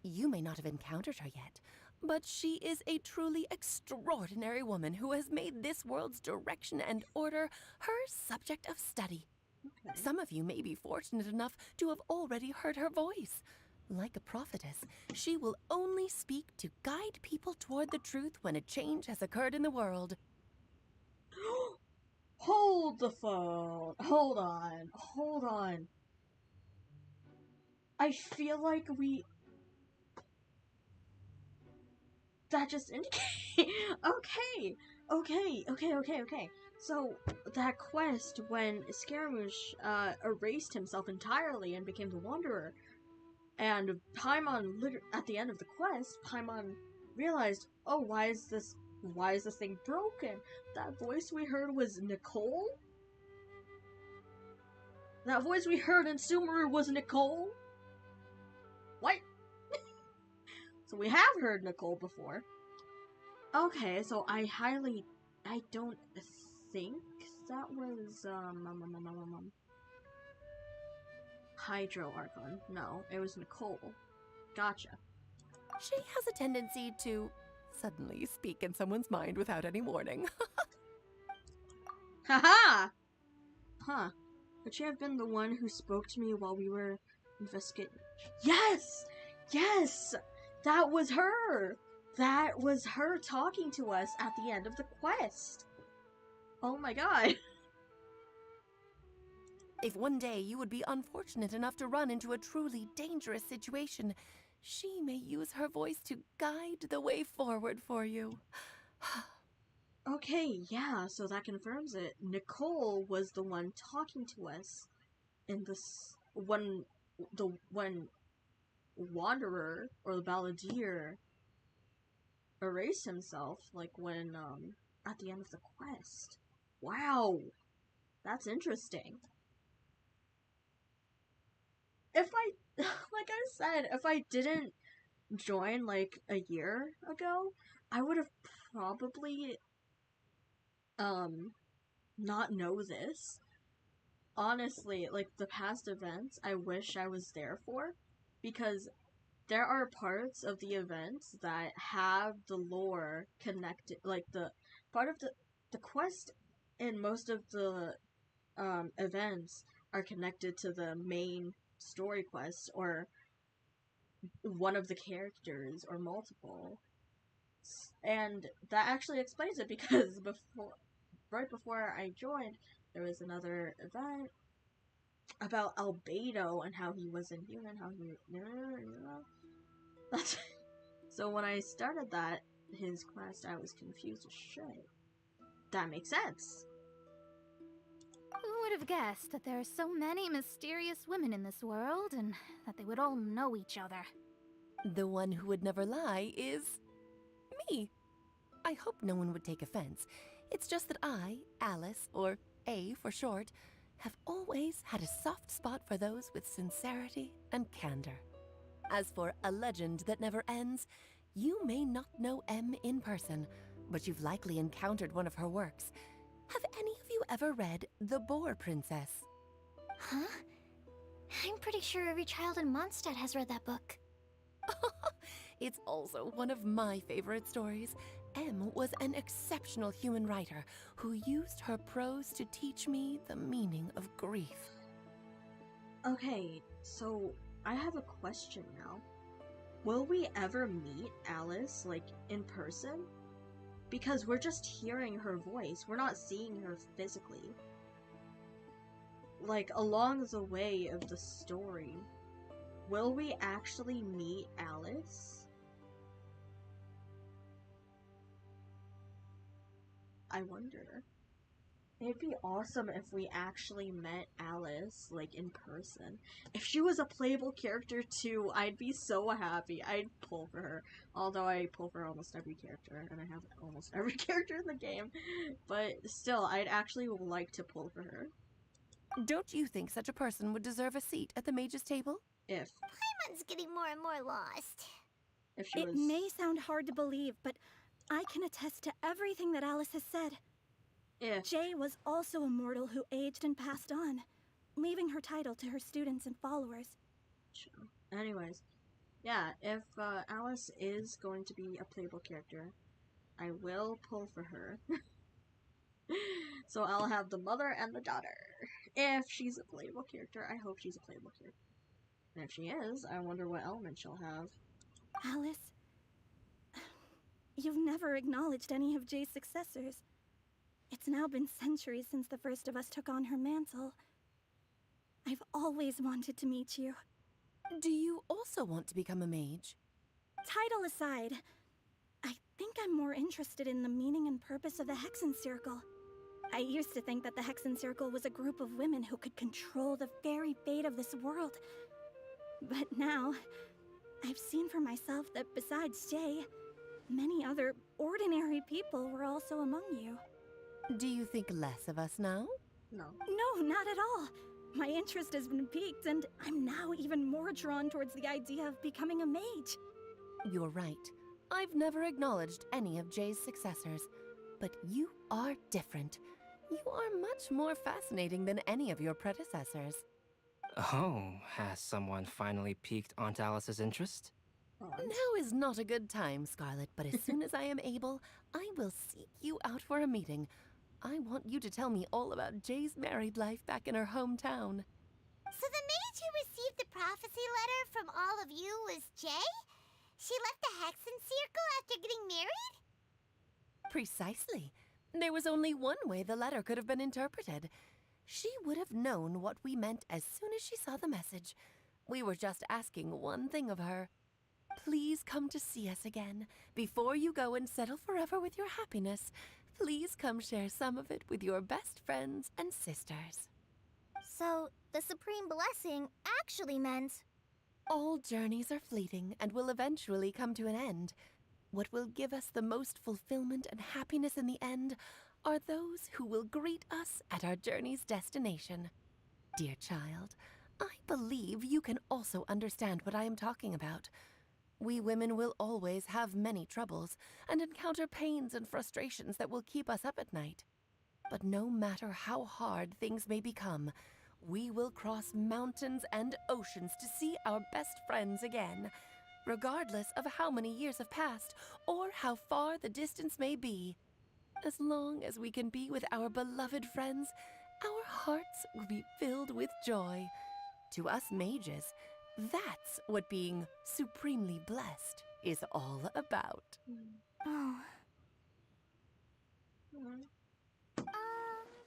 S10: You may not have encountered her yet, but she is a truly extraordinary woman who has made this world's direction and order her subject of study.
S1: Okay.
S10: Some of you may be fortunate enough to have already heard her voice. Like a prophetess, she will only speak to guide people toward the truth when a change has occurred in the world.
S1: Hold the phone. Hold on. I feel like that just indicates. Okay. So, that quest when Scaramouche erased himself entirely and became the Wanderer, and Paimon, at the end of the quest, Paimon realized, oh, why is this thing broken? That voice we heard was Nicole? That voice we heard in Sumeru was Nicole? What? So we have heard Nicole before. Okay, so I don't think that was, Hydro Archon. No, it was Nicole. Gotcha.
S10: She has a tendency to suddenly speak in someone's mind without any warning.
S1: Haha! Huh. Could she have been the one who spoke to me while we were investigating? Yes! Yes! That was her! That was her talking to us at the end of the quest! Oh my god.
S10: If one day you would be unfortunate enough to run into a truly dangerous situation, she may use her voice to guide the way forward for you.
S1: Okay, yeah, so that confirms it. Nicole was the one talking to us in this when Wanderer or the Balladeer erased himself, like when at the end of the quest. Wow, that's interesting. If I like I said, if I didn't join like a year ago, I would have probably not know this. Honestly, like the past events, I wish I was there for, because there are parts of the events that have the lore connected, like the part of the quest in most of the events are connected to the main story quest or one of the characters or multiple. And that actually explains it because right before I joined, there was another event about Albedo and how he was inhuman, how he, That's so when I started his quest, I was confused as shit. That makes sense.
S8: Who would have guessed that there are so many mysterious women in this world and that they would all know each other?
S10: The one who would never lie is me. I hope no one would take offense. It's just that I, Alice, or A for short, have always had a soft spot for those with sincerity and candor. As for a legend that never ends, you may not know M in person, but you've likely encountered one of her works. Have any of you ever read The Boar Princess?
S2: Huh? I'm pretty sure every child in Mondstadt has read that book.
S10: It's also one of my favorite stories. M was an exceptional human writer who used her prose to teach me the meaning of grief.
S1: Okay, so I have a question now. Will we ever meet Alice, like, in person? Because we're just hearing her voice, we're not seeing her physically. Like, along the way of the story, will we actually meet Alice? I wonder. It'd be awesome if we actually met Alice, like, in person. If she was a playable character too, I'd be so happy. I'd pull for her. Although I pull for almost every character, and I have almost every character in the game. But still, I'd actually like to pull for her.
S10: Don't you think such a person would deserve a seat at the mage's table?
S1: If
S3: Paimon's getting more and more lost.
S1: If she was...
S4: It may sound hard to believe, but I can attest to everything that Alice has said.
S1: If
S4: Jay was also a mortal who aged and passed on, leaving her title to her students and followers.
S1: Anyways, yeah, if Alice is going to be a playable character, I will pull for her. So I'll have the mother and the daughter. If she's a playable character, I hope she's a playable character. And if she is, I wonder what element she'll have.
S4: Alice, you've never acknowledged any of Jay's successors. It's now been centuries since the first of us took on her mantle. I've always wanted to meet you.
S10: Do you also want to become a mage?
S4: Title aside, I think I'm more interested in the meaning and purpose of the Hexen Circle. I used to think that the Hexen Circle was a group of women who could control the very fate of this world. But now, I've seen for myself that besides Jay, many other ordinary people were also among you.
S10: Do you think less of us now?
S1: No.
S4: No, not at all. My interest has been piqued, and I'm now even more drawn towards the idea of becoming a mage.
S10: You're right. I've never acknowledged any of Jay's successors, but you are different. You are much more fascinating than any of your predecessors.
S7: Oh, has someone finally piqued Aunt Alice's interest?
S10: Now is not a good time, Scarlet, but as soon as I am able, I will seek you out for a meeting. I want you to tell me all about Jay's married life back in her hometown.
S3: So the mage who received the prophecy letter from all of you was Jay? She left the Hexen Circle after getting married?
S10: Precisely. There was only one way the letter could have been interpreted. She would have known what we meant as soon as she saw the message. We were just asking one thing of her. Please come to see us again. Before you go and settle forever with your happiness, please come share some of it with your best friends and sisters.
S5: So, the Supreme Blessing actually meant...
S10: All journeys are fleeting and will eventually come to an end. What will give us the most fulfillment and happiness in the end are those who will greet us at our journey's destination. Dear child, I believe you can also understand what I am talking about. We women will always have many troubles and encounter pains and frustrations that will keep us up at night. But no matter how hard things may become, we will cross mountains and oceans to see our best friends again, regardless of how many years have passed or how far the distance may be. As long as we can be with our beloved friends, our hearts will be filled with joy. To us mages, that's what being supremely blessed is all about.
S5: Oh.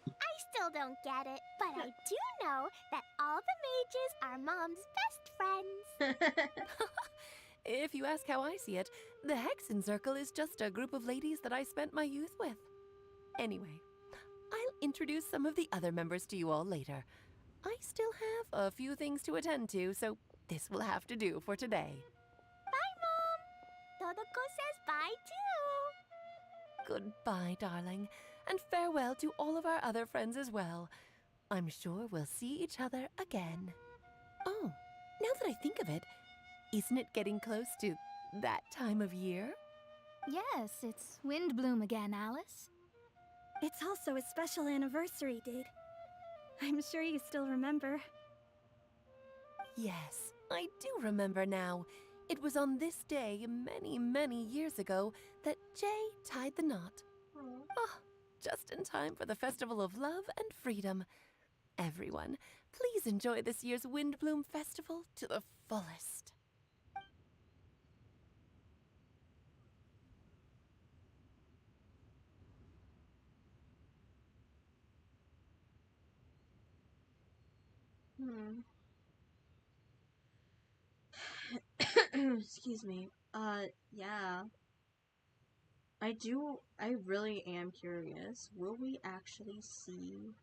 S3: I still don't get it, but I do know that all the mages are Mom's best friends.
S10: If you ask how I see it, the Hexen Circle is just a group of ladies that I spent my youth with. Anyway, I'll introduce some of the other members to you all later. I still have a few things to attend to, so this will have to do for today.
S3: Bye, Mom. Todoko says bye, too.
S10: Goodbye, darling, and farewell to all of our other friends as well. I'm sure we'll see each other again. Oh, now that I think of it, isn't it getting close to that time of year?
S8: Yes, it's Windblume again, Alice.
S4: It's also a special anniversary date. I'm sure you still remember.
S10: Yes, I do remember now. It was on this day, many, many years ago, that Jay tied the knot. Oh, just in time for the Festival of Love and Freedom. Everyone, please enjoy this year's Windblume Festival to the fullest.
S1: Excuse me. Yeah. I really am curious. Will we actually see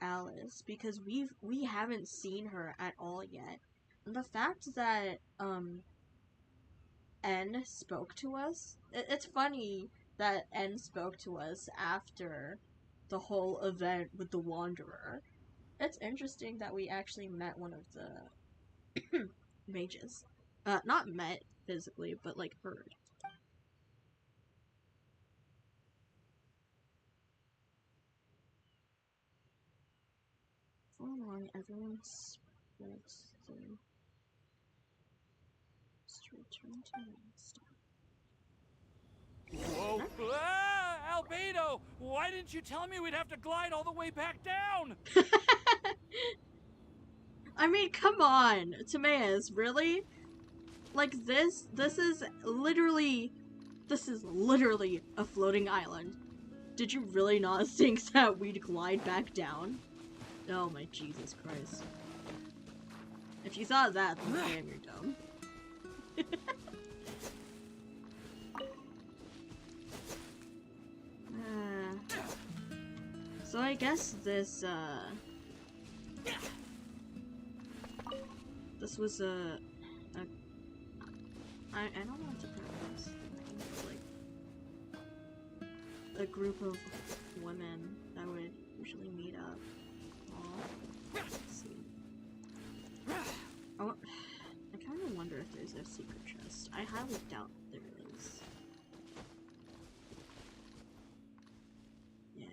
S1: Alice? Because we haven't seen her at all yet. And the fact that, N spoke to us, it's funny that N spoke to us after the whole event with the Wanderer. It's interesting that we actually met one of the mages. Not met physically, but like heard. For long, everyone sports the return to stop.
S6: Whoa! Ah, Albedo! Why didn't you tell me we'd have to glide all the way back down?
S1: I mean, come on, Timaeus, really? Like this is literally a floating island. Did you really not think that we'd glide back down? Oh my Jesus Christ. If you thought that, then damn, you're dumb. So I guess this was I don't want to pronounce the name, but like a group of women that would usually meet up. Let's see. I kind of wonder if there's a secret chest. I highly doubt there is. Yeah.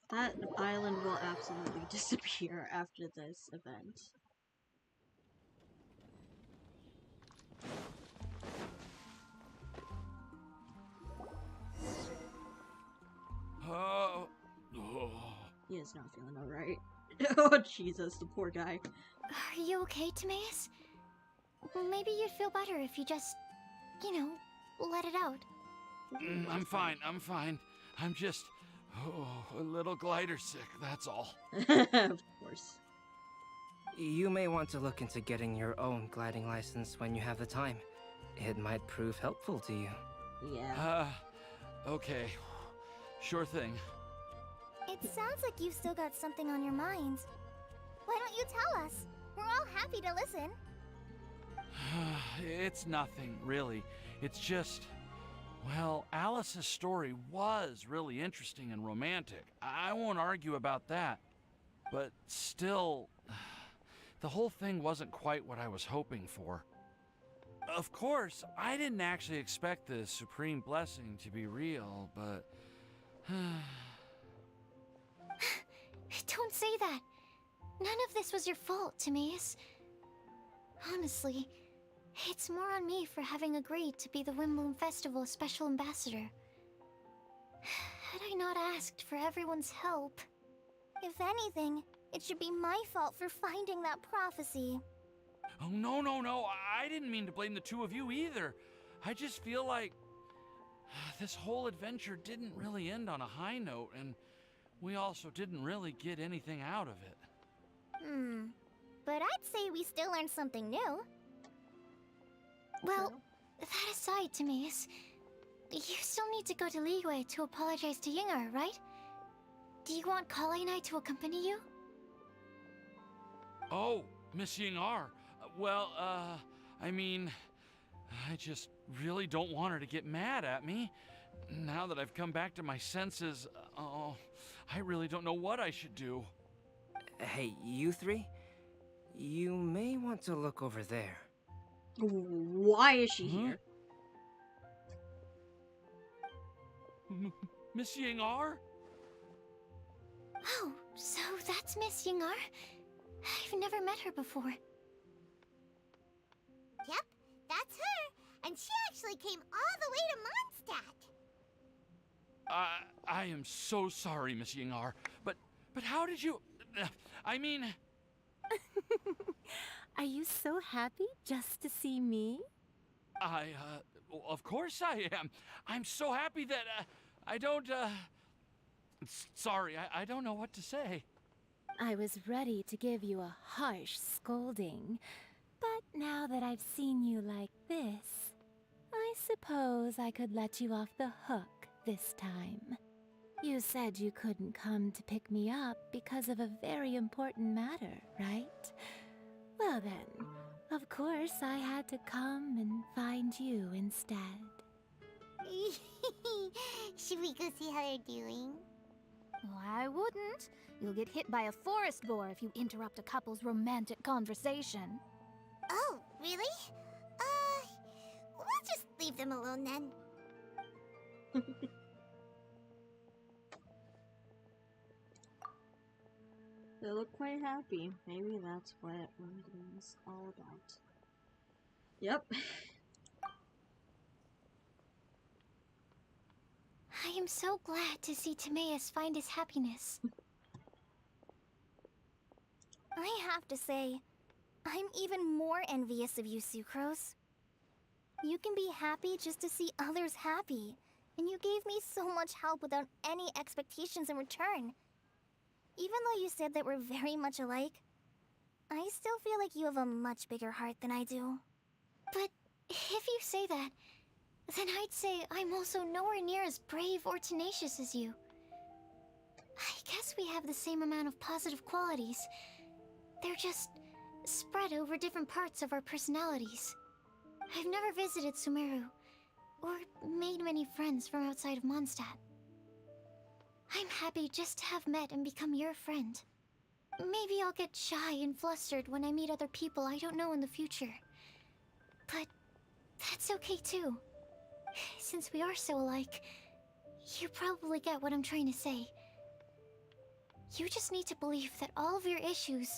S1: That island will absolutely disappear after this event. is not feeling alright. Oh, Jesus, the poor guy.
S2: Are you okay, Timaeus? Maybe you'd feel better if you just, you know, let it out.
S6: I'm fine, I'm fine. I'm just, a little glider sick, that's all.
S1: Of course.
S7: You may want to look into getting your own gliding license when you have the time. It might prove helpful to you.
S1: Yeah.
S6: Okay. Sure thing.
S3: It sounds like you've still got something on your mind. Why don't you tell us? We're all happy to listen.
S6: It's nothing, really. It's just, well, Alice's story was really interesting and romantic. I won't argue about that. But still, the whole thing wasn't quite what I was hoping for. Of course, I didn't actually expect the supreme blessing to be real, but...
S2: Don't say that. None of this was your fault, Timaeus. Honestly, it's more on me for having agreed to be the Windblume Festival Special Ambassador. Had I not asked for everyone's help...
S3: If anything, it should be my fault for finding that prophecy.
S6: Oh, no, I didn't mean to blame the two of you either. I just feel like this whole adventure didn't really end on a high note, and we also didn't really get anything out of it.
S3: But I'd say we still learned something new.
S2: Well, that aside, Timaeus, you still need to go to Liyue to apologize to Yingar, right? Do you want Kale and I to accompany you?
S6: Oh, Miss Yingar. Well, I mean, I just really don't want her to get mad at me. Now that I've come back to my senses, I really don't know what I should do.
S7: Hey, you three? You may want to look over there.
S1: Why is she here?
S6: Miss Yingar?
S2: Oh, so that's Miss Yingar? I've never met her before.
S3: Yep, that's her. And she actually came all the way to Mondstadt.
S6: I am so sorry, Miss Yingar, but how did you... I mean...
S10: Are you so happy just to see me?
S6: Of course I am. I'm so happy that, I don't, sorry, I don't know what to say.
S10: I was ready to give you a harsh scolding, but now that I've seen you like this, I suppose I could let you off the hook this time. You said you couldn't come to pick me up because of a very important matter, right? Well then, of course I had to come and find you instead.
S3: Should we go see how they're doing?
S8: Well, I wouldn't. You'll get hit by a forest boar if you interrupt a couple's romantic conversation.
S3: Oh, really? We'll just leave them alone then.
S1: They look quite happy. Maybe that's what Windblume is all about. Yep.
S2: I am so glad to see Timaeus find his happiness.
S3: I have to say, I'm even more envious of you, Sucrose. You can be happy just to see others happy, and you gave me so much help without any expectations in return. Even though you said that we're very much alike, I still feel like you have a much bigger heart than I do.
S2: But if you say that, then I'd say I'm also nowhere near as brave or tenacious as you. I guess we have the same amount of positive qualities. They're just spread over different parts of our personalities. I've never visited Sumeru, or made many friends from outside of Mondstadt. I'm happy just to have met and become your friend. Maybe I'll get shy and flustered when I meet other people I don't know in the future. But that's okay too. Since we are so alike, you probably get what I'm trying to say. You just need to believe that all of your issues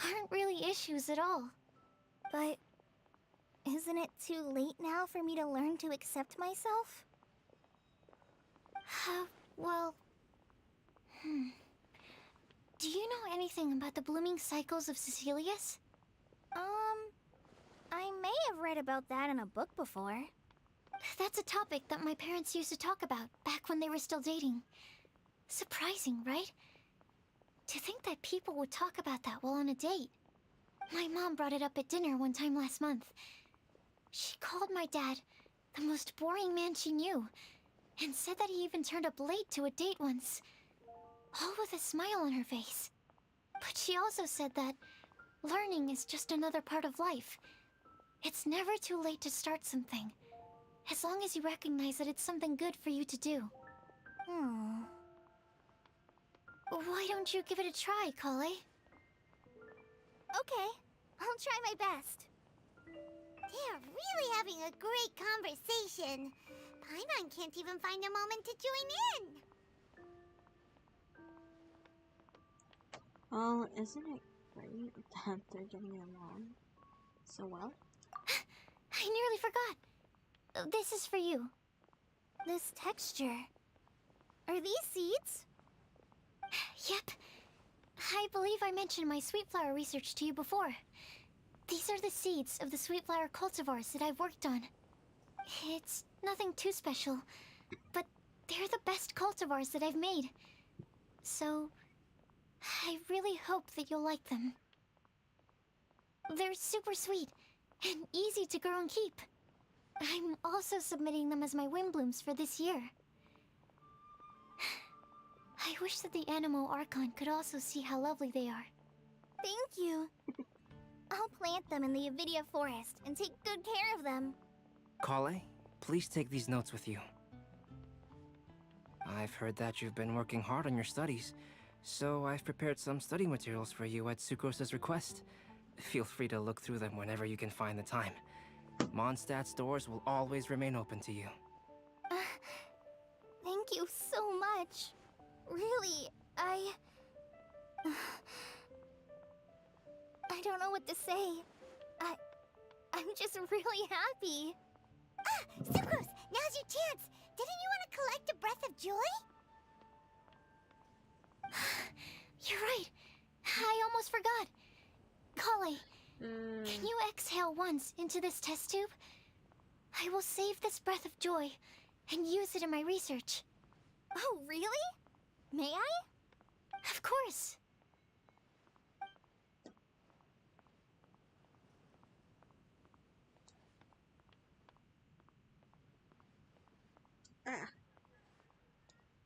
S2: aren't really issues at all.
S3: But isn't it too late now for me to learn to accept myself?
S2: Well... Do you know anything about the blooming cycles of Cecilius?
S5: I may have read about that in a book before.
S2: That's a topic that my parents used to talk about back when they were still dating. Surprising, right? To think that people would talk about that while on a date. My mom brought it up at dinner one time last month. She called my dad the most boring man she knew, and said that he even turned up late to a date once, all with a smile on her face. But she also said that learning is just another part of life. It's never too late to start something, as long as you recognize that it's something good for you to do. Why don't you give it a try, Kale?
S3: Okay, I'll try my best. They're really having a great conversation. Paimon can't even find a moment to join in.
S1: Well, isn't it great that they're getting along so well?
S2: I nearly forgot. This is for you.
S5: This texture. Are these seeds?
S2: Yep. I believe I mentioned my sweet flower research to you before. These are the seeds of the sweet flower cultivars that I've worked on. It's nothing too special, but they're the best cultivars that I've made. So, I really hope that you'll like them. They're super sweet and easy to grow and keep. I'm also submitting them as my Windblooms for this year. I wish that the Animo Archon could also see how lovely they are.
S5: Thank you. I'll plant them in the Avidia forest and take good care of them.
S7: Kale, please take these notes with you. I've heard that you've been working hard on your studies, so I've prepared some study materials for you at Sucrose's request. Feel free to look through them whenever you can find the time. Mondstadt's doors will always remain open to you.
S5: Thank you so much. Really, I don't know what to say. I'm just really happy.
S3: Ah, Sucrose, now's your chance. Didn't you want to collect a breath of joy?
S2: You're right. I almost forgot. Kale, can you exhale once into this test tube? I will save this breath of joy and use it in my research.
S5: Oh, really? May I?
S2: Of course.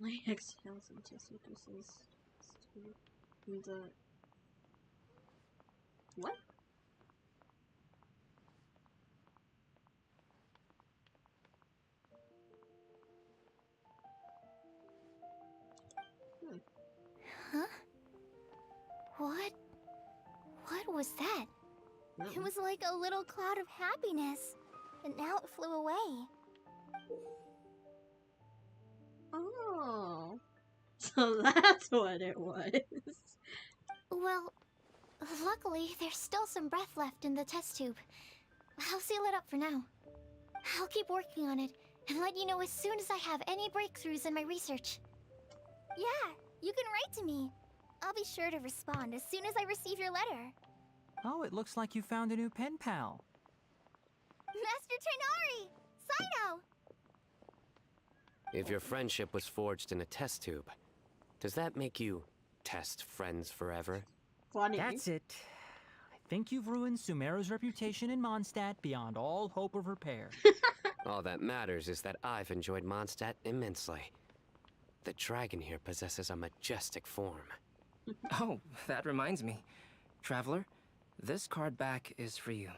S1: My exhales into Sucrose's tube. What?
S2: Huh? What was that?
S5: It was like a little cloud of happiness, and now it flew away.
S1: Oh. So that's what it was.
S2: Well, luckily, there's still some breath left in the test tube. I'll seal it up for now. I'll keep working on it and let you know as soon as I have any breakthroughs in my research.
S5: Yeah, you can write to me. I'll be sure to respond as soon as I receive your letter.
S14: Oh, it looks like you found a new pen pal.
S5: Master Tainari! Sino!
S15: If your friendship was forged in a test tube, does that make you test friends forever?
S1: Funny.
S14: That's it. I think you've ruined Sumeru's reputation in Mondstadt beyond all hope of repair.
S15: All that matters is that I've enjoyed Mondstadt immensely. The dragon here possesses a majestic form.
S7: Oh, that reminds me. Traveler, this card back is for you.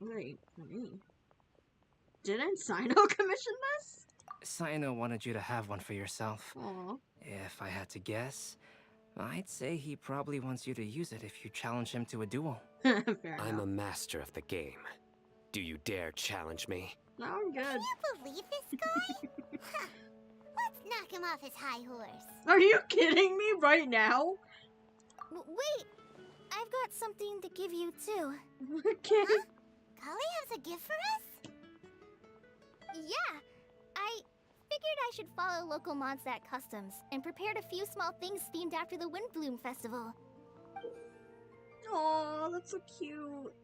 S1: Wait, for me? Didn't Sino commission this?
S7: Sino wanted you to have one for yourself.
S1: Aww.
S7: If I had to guess, I'd say he probably wants you to use it if you challenge him to a duel.
S15: I'm a master of the game. Do you dare challenge me?
S1: No, I'm good.
S3: Can you believe this guy? Huh. Let's knock him off his high horse.
S1: Are you kidding me right now?
S5: Wait! I've got something to give you, too.
S1: Okay.
S3: Kale has a gift for us?
S5: Yeah! I figured I should follow local Mondstadt customs and prepared a few small things themed after the Windblume festival.
S1: Oh, that's so cute.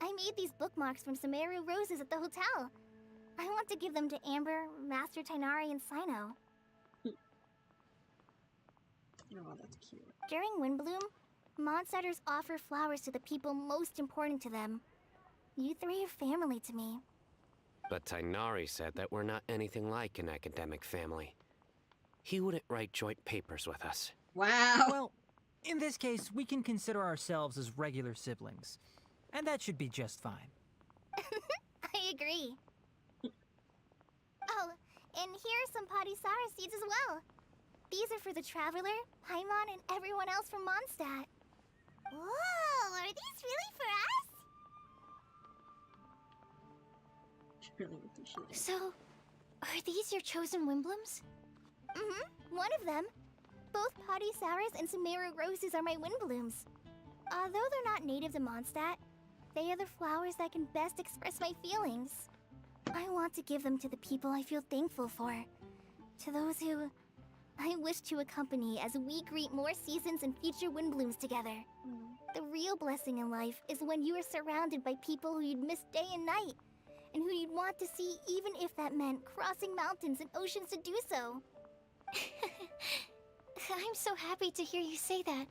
S5: I made these bookmarks from Sumeru roses at the hotel. I want to give them to Amber, Master Tainari, and Sino.
S1: Oh, that's cute.
S5: During Windblume, Mondstatters offer flowers to the people most important to them. You three are family to me.
S15: But Tainari said that we're not anything like an academic family. He wouldn't write joint papers with us.
S1: Wow.
S14: Well, in this case, we can consider ourselves as regular siblings. And that should be just fine.
S5: I agree. Oh, and here are some Padisara seeds as well. These are for the Traveler, Paimon, and everyone else from Mondstadt.
S3: Whoa, are these really for us?
S1: Really appreciate it.
S2: So, are these your chosen Windblooms?
S5: Mm-hmm, one of them. Both Padisauras and Sumeru roses are my Windblooms. Although they're not native to Mondstadt, they are the flowers that can best express my feelings. I want to give them to the people I feel thankful for. To those who I wish to accompany as we greet more seasons and future Windblooms together. The real blessing in life is when you are surrounded by people who you'd miss day and night, and who you'd want to see even if that meant crossing mountains and oceans to do so.
S2: I'm so happy to hear you say that.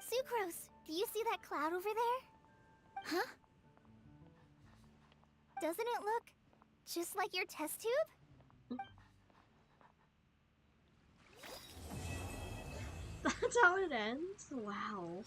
S5: Sucrose, do you see that cloud over there?
S2: Huh?
S5: Doesn't it look just like your test tube?
S1: That's how it ends? Wow.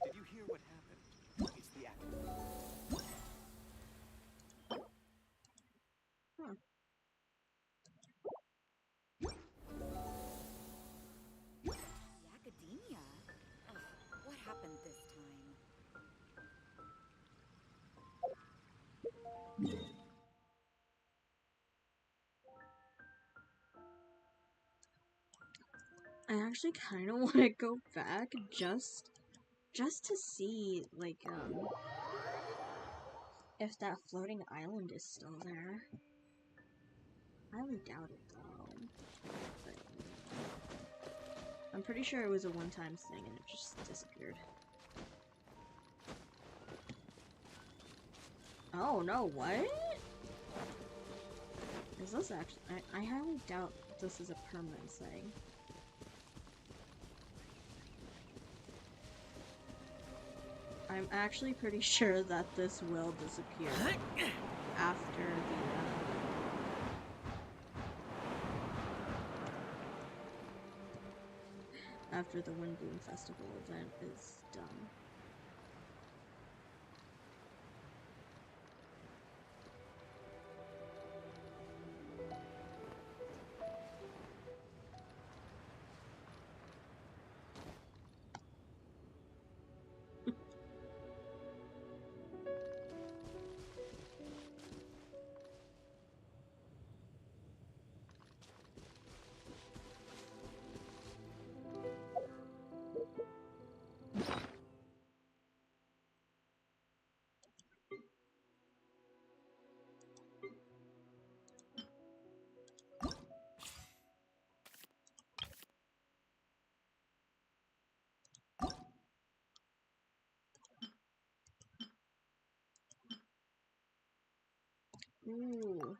S16: Did you hear what happened? It's the actor.
S1: Huh.
S9: The academia? Ugh, what happened this time?
S1: I actually kind of want to go back just to see, like, if that floating island is still there. I highly doubt it, though. But I'm pretty sure it was a one-time thing and it just disappeared. Oh, no, what? Is this actually... I highly doubt this is a permanent thing. I'm actually pretty sure that this will disappear after the Windblume Festival event is done. Ooh.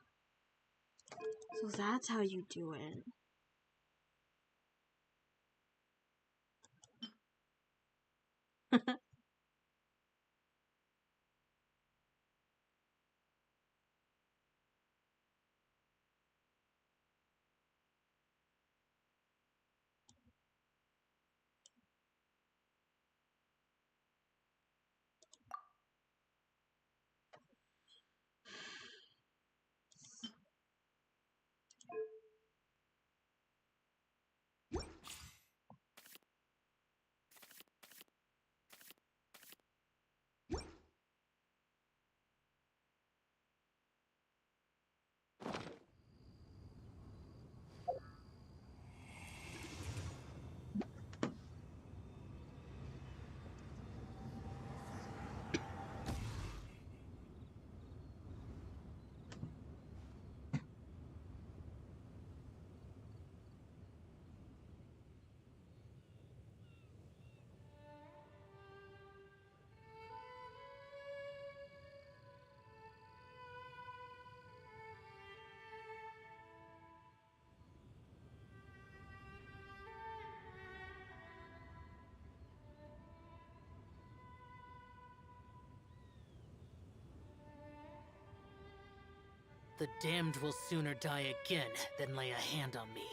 S1: So that's how you do it.
S17: The damned will sooner die again than lay a hand on me.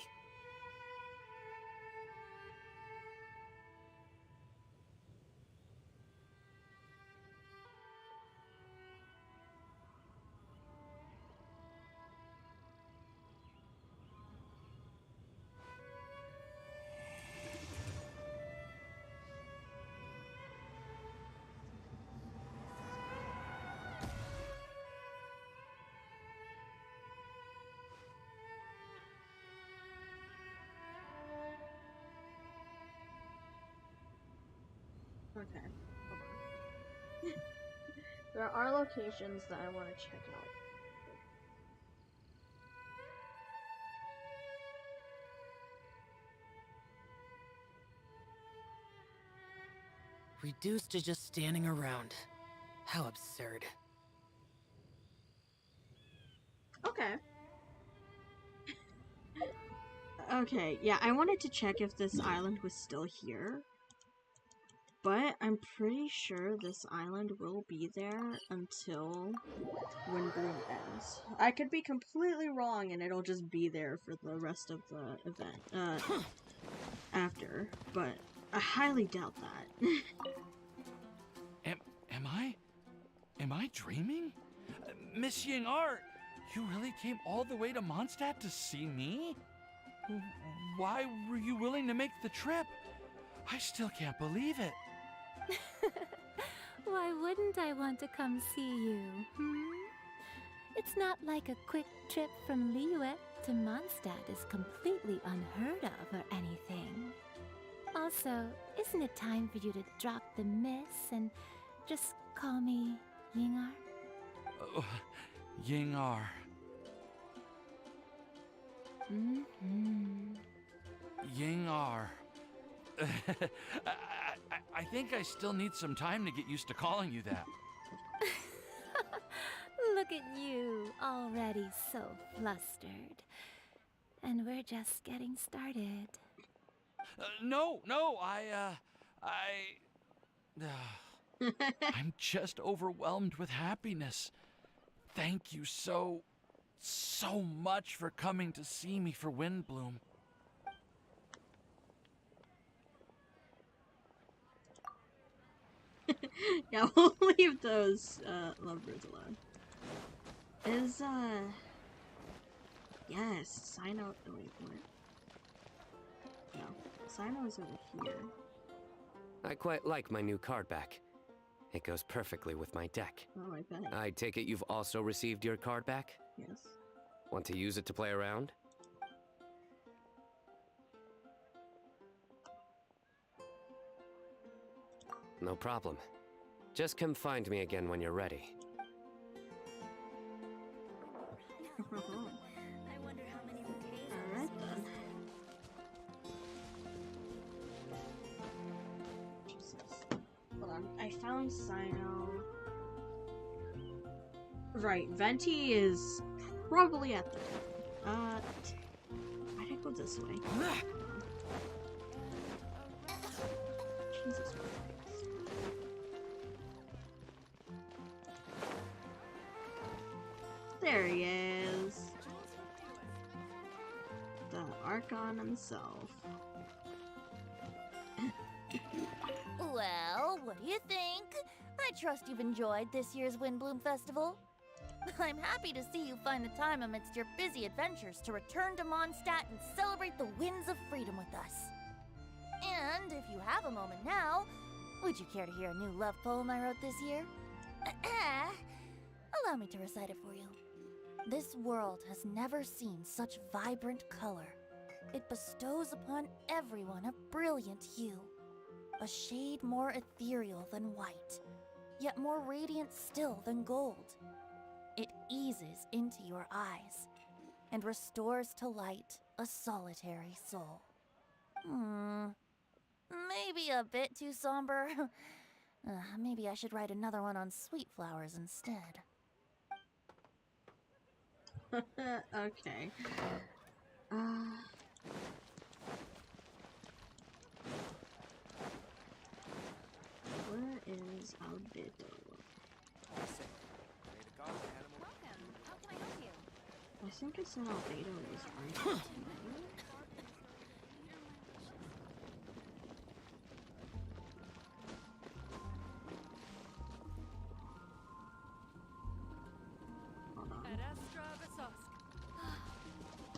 S1: Okay, hold on. There are locations that I want to check out.
S17: Reduced to just standing around. How absurd.
S1: Okay. Okay, yeah, I wanted to check if this island was still here. But I'm pretty sure this island will be there until Windblume ends. I could be completely wrong and it'll just be there for the rest of the event, after, but I highly doubt that.
S6: Am I dreaming? Miss Ying-ar, you really came all the way to Mondstadt to see me? Why were you willing to make the trip? I still can't believe it.
S8: Why wouldn't I want to come see you, It's not like a quick trip from Liyue to Mondstadt is completely unheard of or anything. Also, isn't it time for you to drop the miss and just call me Ying-ar?
S6: Oh, Ying-ar. Ying-ar. I think I still need some time to get used to calling you that.
S8: Look at you, already so flustered. And we're just getting started.
S6: No, I'm just overwhelmed with happiness. Thank you so much for coming to see me for Windblume.
S1: Yeah, we'll leave those lovebirds alone. Is yes, Sino. Oh, wait, what? No, Sino's over here.
S15: I quite like my new card back. It goes perfectly with my deck.
S1: Oh, I bet.
S15: I take it you've also received your card back?
S1: Yes.
S15: Want to use it to play around? No problem. Just come find me again when you're ready.
S1: Alright then. Jesus. Hold on. I found Sino. Right, Venti is probably at the why'd I go this way? Jesus Christ. There he is. The Archon himself.
S18: Well, what do you think? I trust you've enjoyed this year's Windblume Festival. I'm happy to see you find the time amidst your busy adventures to return to Mondstadt and celebrate the winds of freedom with us. And if you have a moment now, would you care to hear a new love poem I wrote this year? Allow me to recite it for you. This world has never seen such vibrant color. It bestows upon everyone a brilliant hue, a shade more ethereal than white, yet more radiant still than gold. It eases into your eyes and restores to light a solitary soul. Maybe a bit too somber. Maybe I should write another one on sweet flowers instead.
S1: Okay. Where is Albedo?
S16: Welcome. How can I help you?
S1: I think it's in Albedo's right.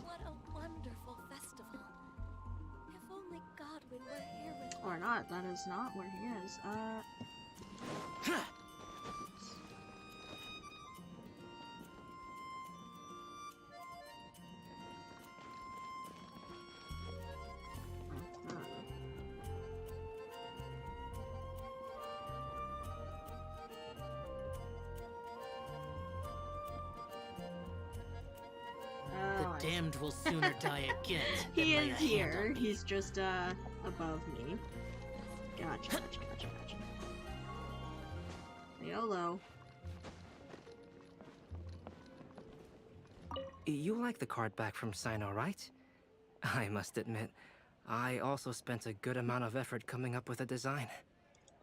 S18: What a wonderful festival. If only Godwin were here with us.
S1: Or not, that is not where he is.
S17: The damned will sooner die again than
S1: He
S17: lay
S1: is
S17: a hand
S1: here.
S17: on me.
S1: He's just above me. Gotcha. YOLO.
S7: You like the card back from Sino, right? I must admit, I also spent a good amount of effort coming up with a design.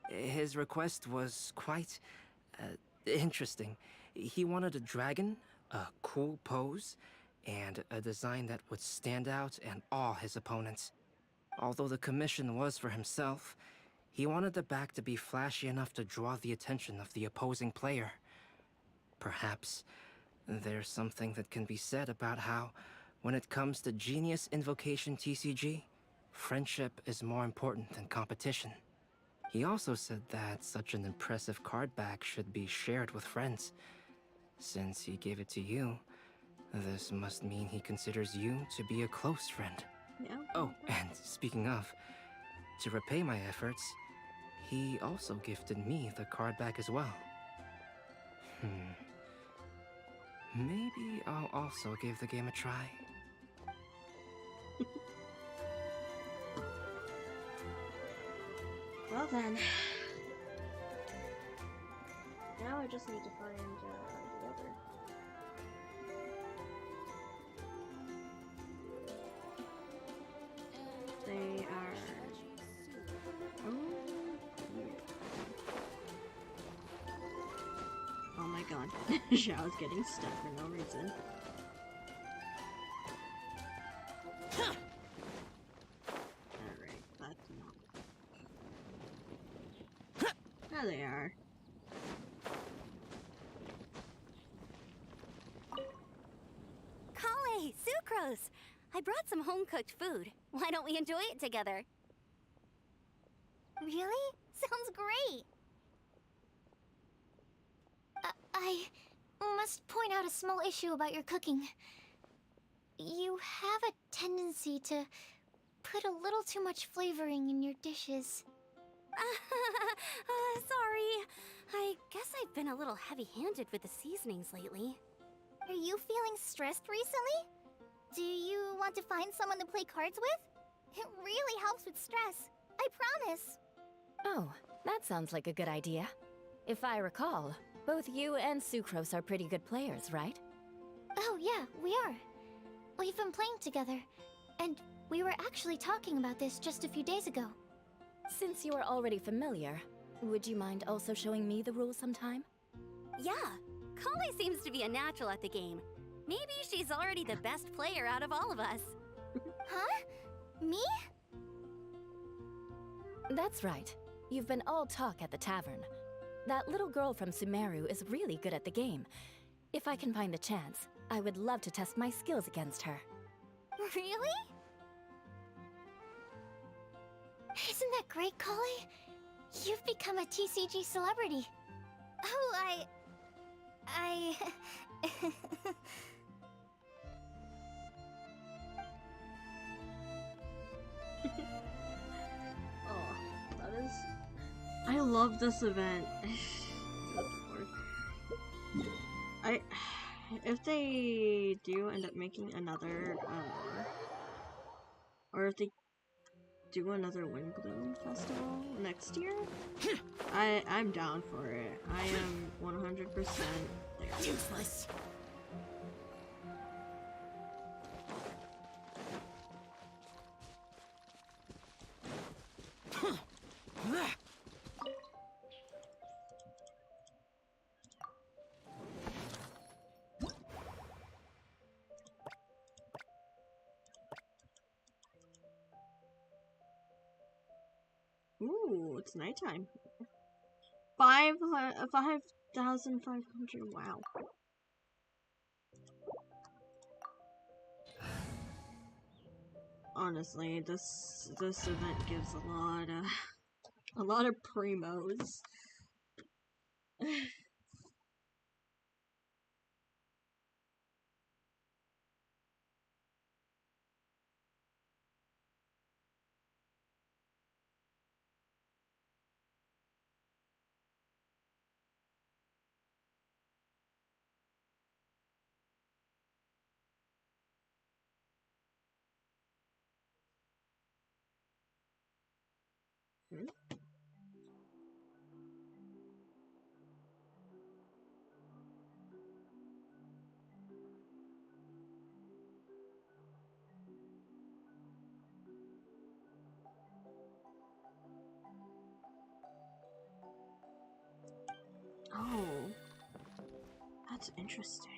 S7: His request was quite interesting. He wanted a dragon, a cool pose, and a design that would stand out and awe his opponents. Although the commission was for himself, he wanted the back to be flashy enough to draw the attention of the opposing player. Perhaps there's something that can be said about how, when it comes to Genius Invocation TCG, friendship is more important than competition. He also said that such an impressive card back should be shared with friends. Since he gave it to you, this must mean he considers you to be a close friend.
S1: Yeah.
S7: Oh, and speaking of, to repay my efforts, he also gifted me the card back as well. Maybe I'll also give the game a try.
S1: Well then. Now I just need to find the other. They are. Oh my god. Xiao's getting stuck for no reason. Alright, that's not. There they are.
S19: Kale, Sucrose! I brought some home-cooked food. Why don't we enjoy it together?
S3: Really? Sounds great!
S2: I must point out a small issue about your cooking. You have a tendency to put a little too much flavoring in your dishes.
S19: Sorry. I guess I've been a little heavy-handed with the seasonings lately.
S3: Are you feeling stressed recently? Do you want to find someone to play cards with? It really helps with stress. I promise.
S19: Oh, that sounds like a good idea. If I recall, both you and Sucrose are pretty good players, right?
S2: Oh yeah, we are. We've been playing together, and we were actually talking about this just a few days ago.
S19: Since you are already familiar, would you mind also showing me the rules sometime? Yeah, Kale seems to be a natural at the game. Maybe she's already the best player out of all of us.
S3: Huh? Me?
S19: That's right. You've been all talk at the tavern. That little girl from Sumeru is really good at the game. If I can find a chance, I would love to test my skills against her.
S3: Really?
S2: Isn't that great, Kale? You've become a TCG celebrity.
S3: Oh, I...
S1: Oh, that is... I love this event. If they do end up making another, or if they do another Windblume festival next year, I'm down for it. I am 100% there.
S13: Useless.
S1: it's nighttime. 5,500. Wow. Honestly, this event gives a lot of primos. Hmm? Oh, that's interesting.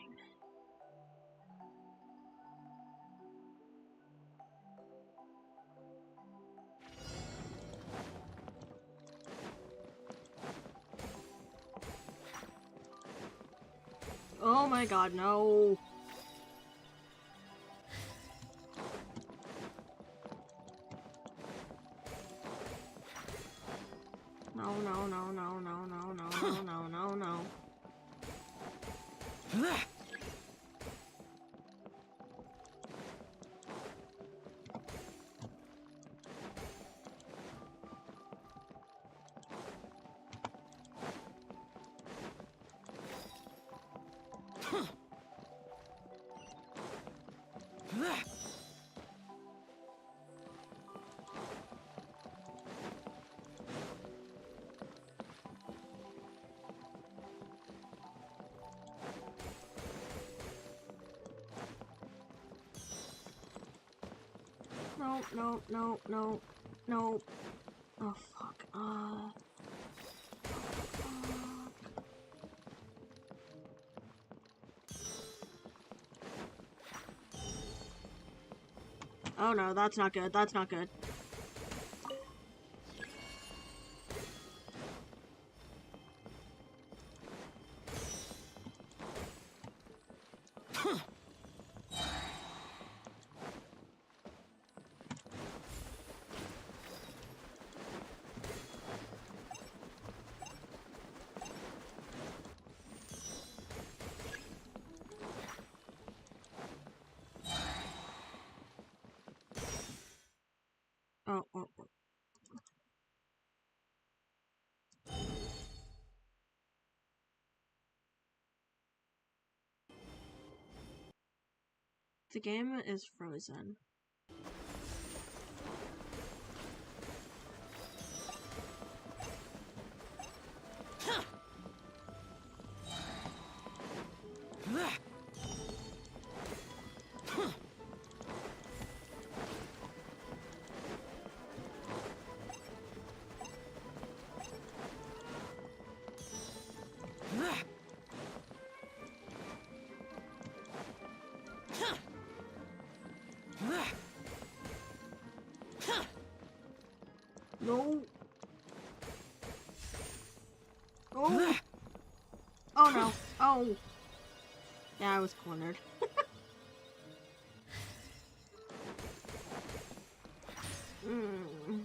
S1: Oh my god, no. No, no, no, no, no, no, no, no, no, no, no. No, no, no, no, no. Oh, fuck. Oh no, that's not good. That's not good. Oh, oh, oh. The game is frozen. No. Oh. Oh no. Oh. Yeah, I was cornered. Mm.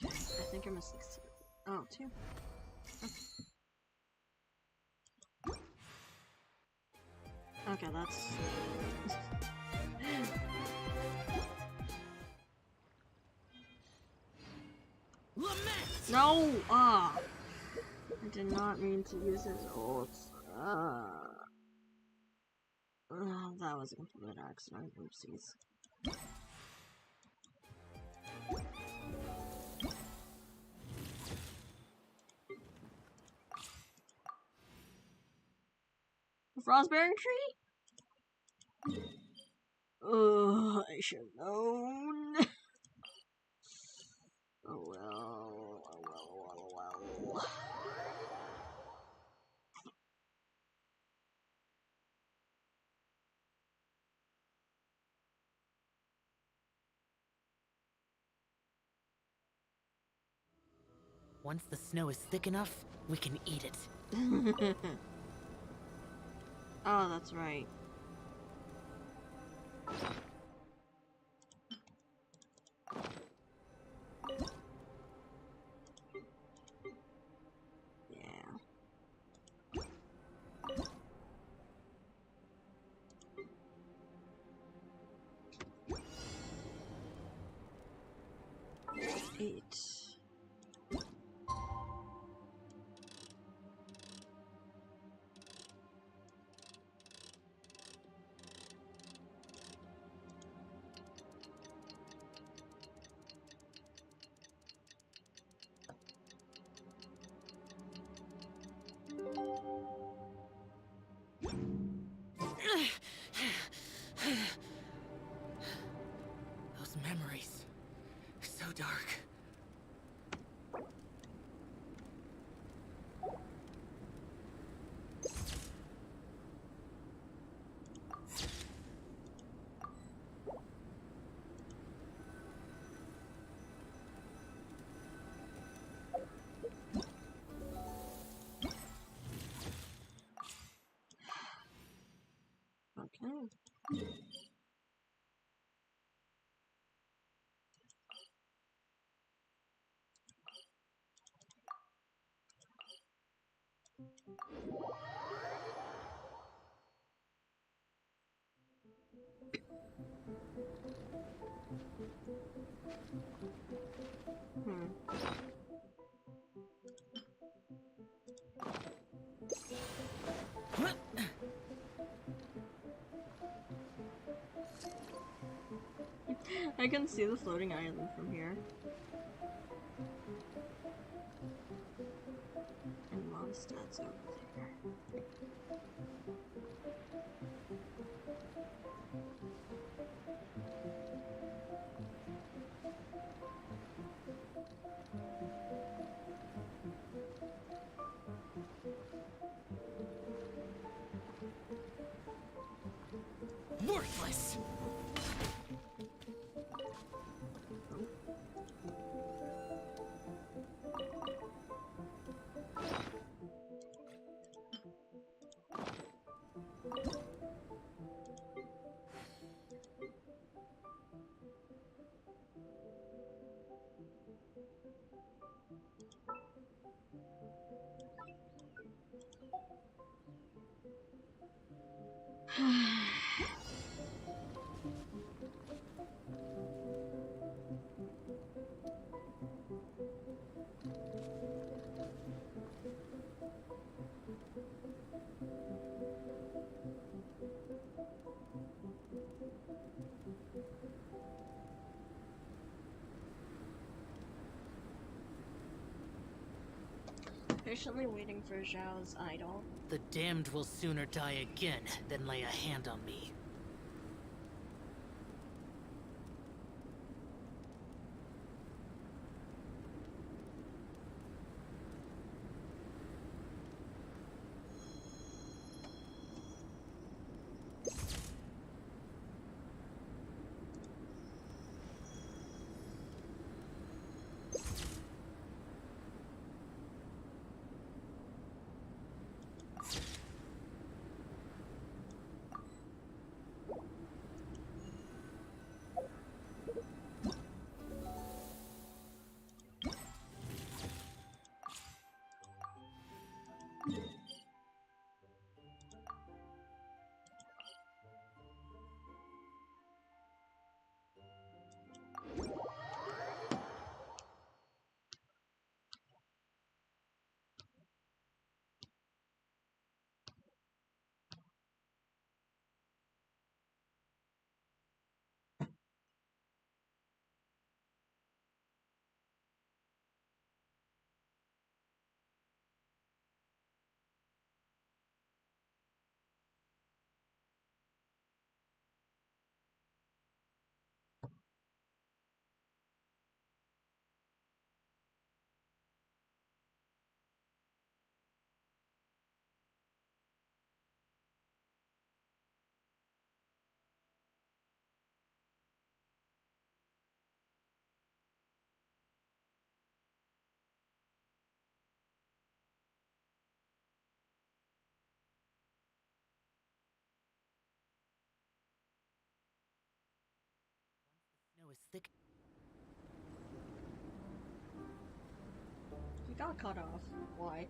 S1: Okay, I think I missed this. Oh, two. Okay, that's... No! Ah! I did not mean to use his ult. That was a complete accident. Oopsies. Frostbearing tree? Ugh, I should have known. Oh well, oh well, oh well.
S17: Once the snow is thick enough, we can eat it.
S1: Oh, that's right. Yeah. Eight.
S17: Those memories. So dark.
S1: Okay. I can see the floating island from here. And Mondstadt's over there.
S17: Worthless!
S1: Patiently waiting for Zhao's idol.
S17: The damned will sooner die again than lay a hand on me. Snow is thick.
S1: He got cut off. Why?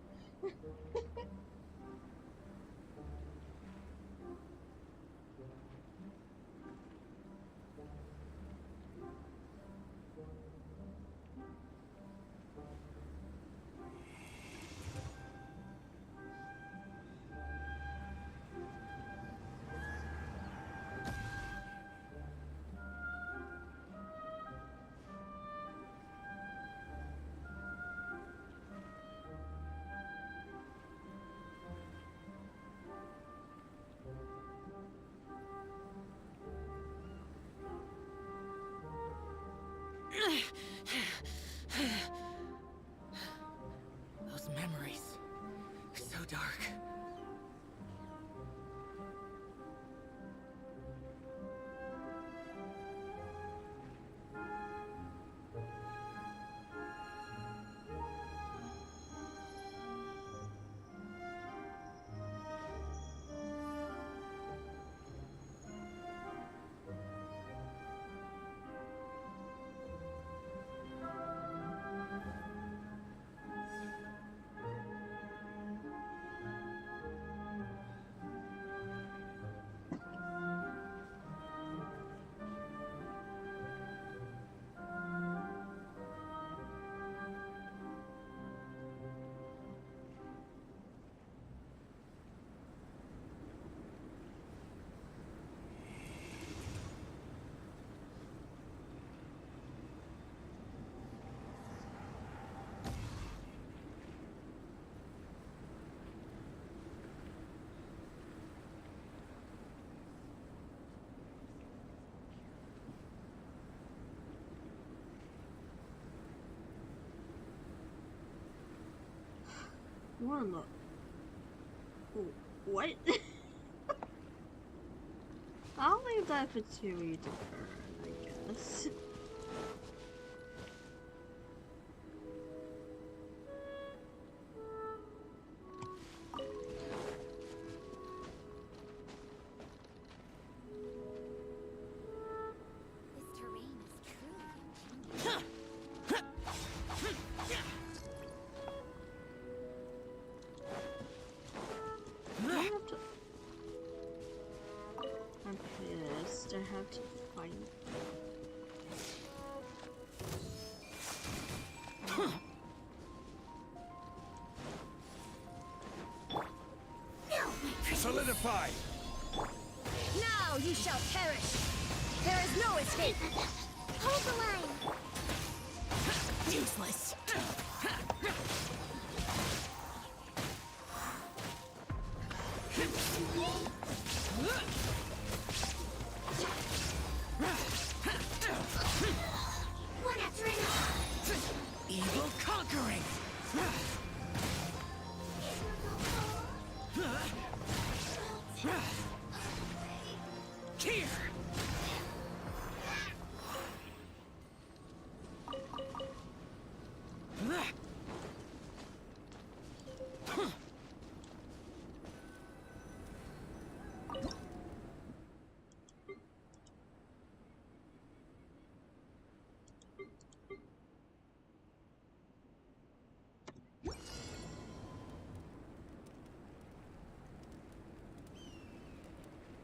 S1: Warlock. What? I'll leave that for Tui to burn, I guess. I'm pissed. I have to fight.
S6: Solidify!
S18: Now you shall perish! There is no escape!
S3: Hold the line!
S18: Useless!
S3: One after another!
S17: Evil conquering! Here!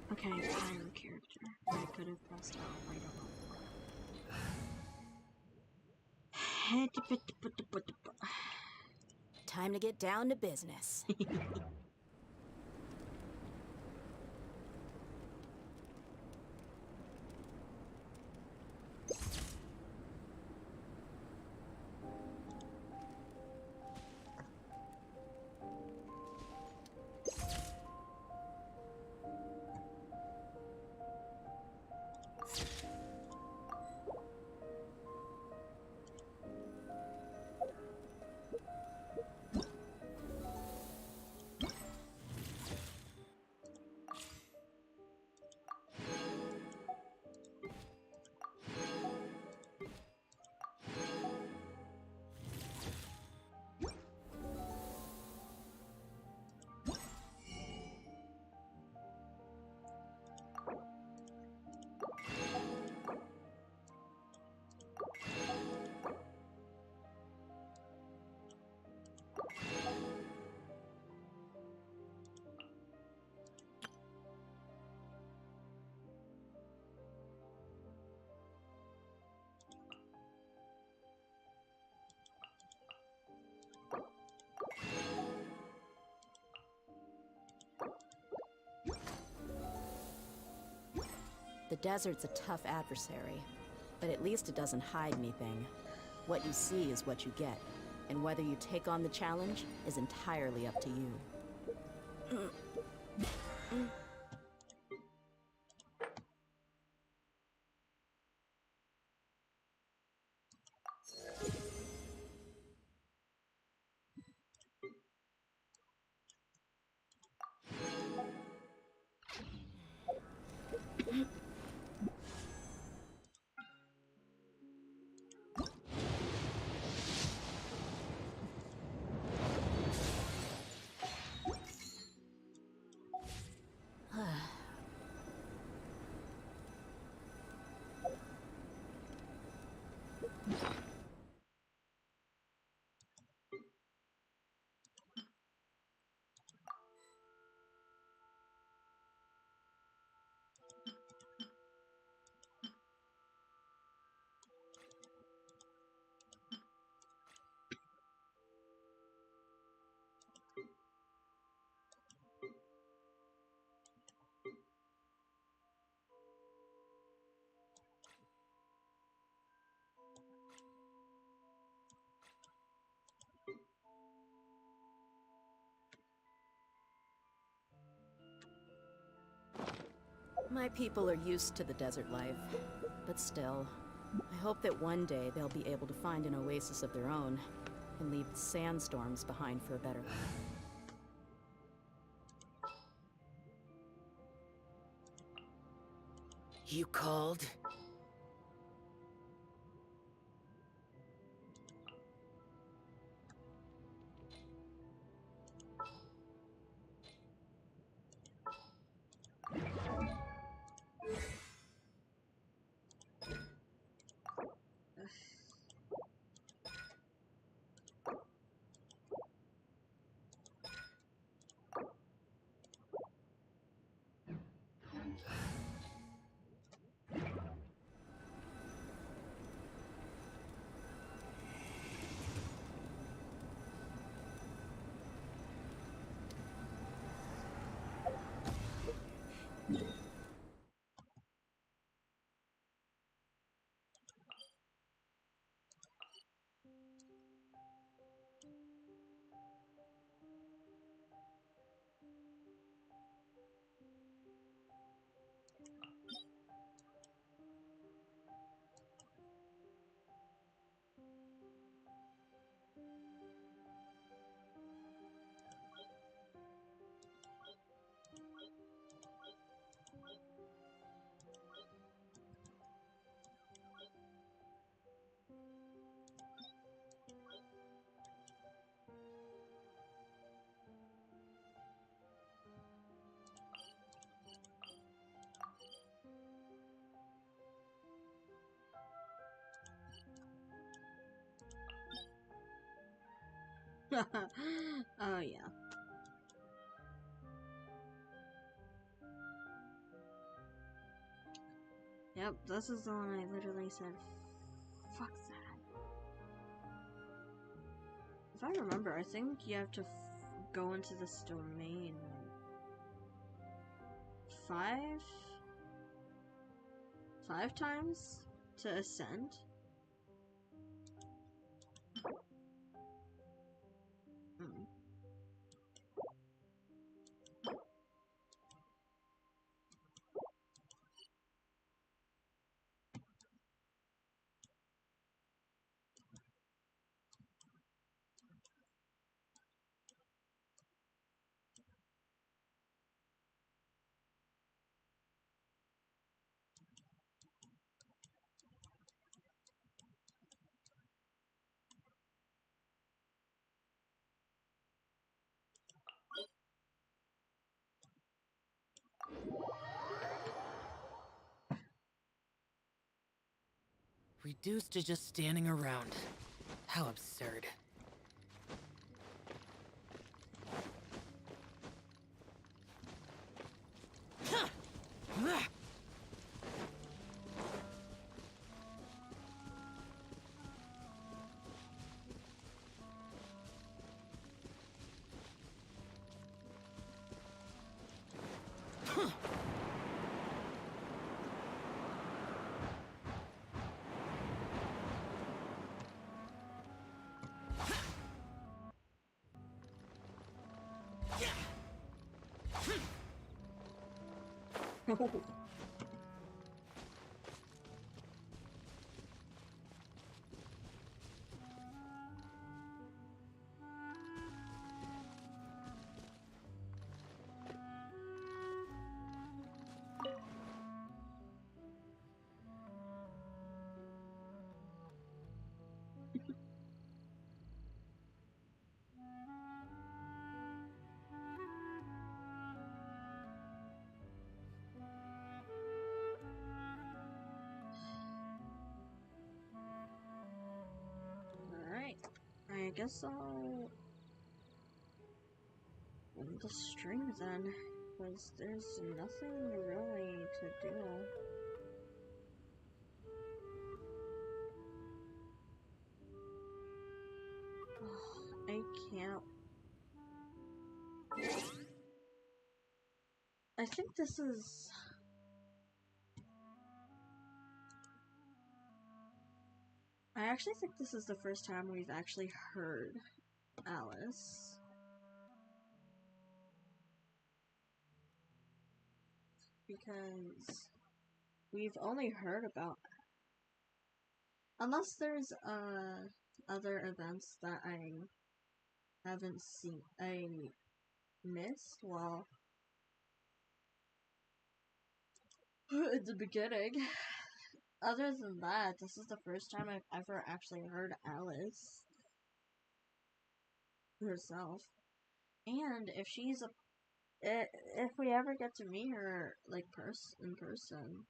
S1: Okay, I'm a character. I could have pressed out. I don't know.
S18: Time to get down to business.
S20: The desert's a tough adversary, but at least it doesn't hide anything. What you see is what you get, and whether you take on the challenge is entirely up to you. My people are used to the desert life, but still, I hope that one day they'll be able to find an oasis of their own and leave the sandstorms behind for a better life.
S17: You called?
S1: Oh yeah. Yep, this is the one I literally said, fuck that. If I remember, I think you have to go into this domain five times to ascend. Hmm.
S17: Reduced to just standing around. How absurd. Alright, I guess I'll end the stream then, because there's nothing really to do. I can't. I think this is... I actually think this is the first time we've actually heard Alice. Because we've only heard about... Unless there's other events that I haven't seen, I missed, well... in the beginning. Other than that, this is the first time I've ever actually heard Alice herself. And if she's if we ever get to meet her like in person,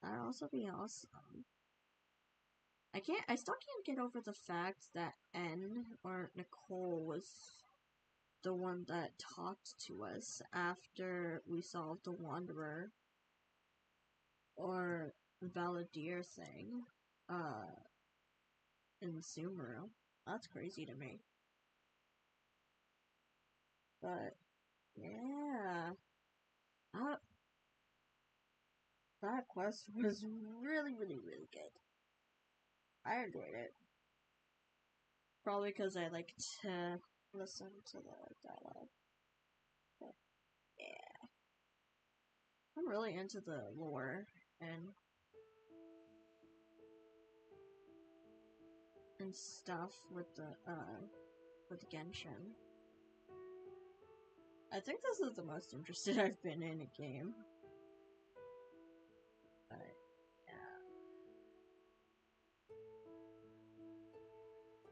S17: that'd also be awesome. I still can't get over the fact that N or Nicole was the one that talked to us after we solved the Wanderer or Balladeer thing in Sumeru. That's crazy to me. But yeah, that quest was really good. I enjoyed it. Probably because I like to listen to the dialogue. But yeah, I'm really into the lore and stuff with Genshin. I think this is the most interested I've been in a game. But yeah,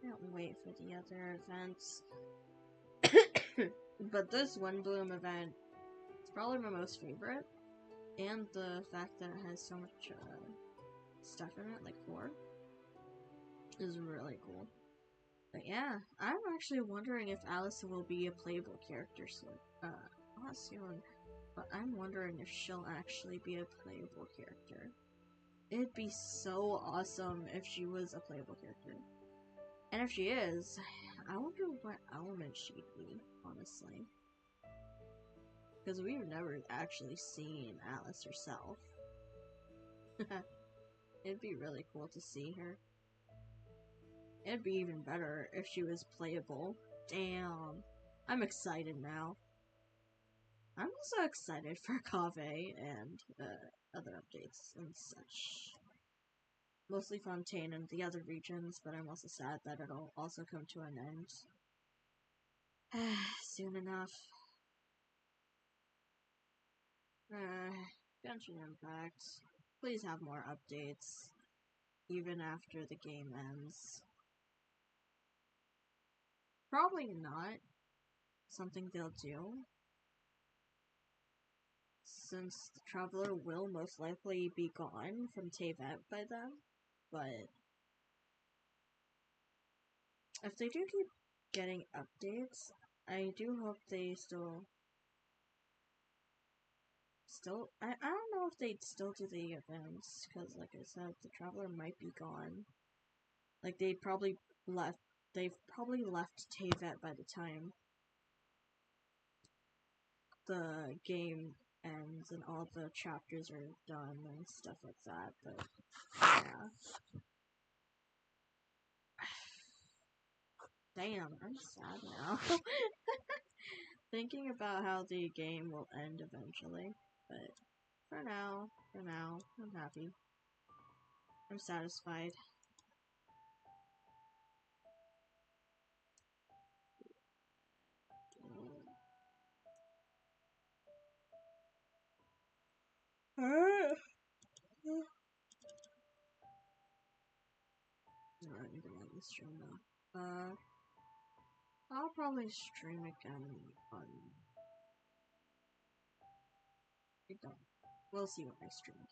S17: can't wait for the other events. But this Windblume event is probably my most favorite, and the fact that it has so much stuff in it, like 4, is really cool. But yeah, I'm actually wondering if Alice will be a playable character soon. Not soon, but I'm wondering if she'll actually be a playable character. It'd be so awesome if she was a playable character. And if she is, I wonder what element she'd be, honestly. Because we've never actually seen Alice herself. It'd be really cool to see her. It'd be even better if she was playable. Damn. I'm excited now. I'm also excited for Kaveh and other updates and such. Mostly Fontaine and the other regions, but I'm also sad that it'll also come to an end. Soon enough. Genshin Impact. Please have more updates. Even after the game ends. Probably not something they'll do, since the Traveler will most likely be gone from Teyvat by then, but if they do keep getting updates, I do hope they still I don't know if they'd still do the events, because like I said, the Traveler might be gone. Like they've probably left Teyvat by the time the game ends and all the chapters are done and stuff like that, but yeah. Damn, I'm sad now. Thinking about how the game will end eventually, but for now, I'm happy. I'm satisfied. Alright. No, I need to end the stream now. I'll probably stream again on... We'll see what I stream.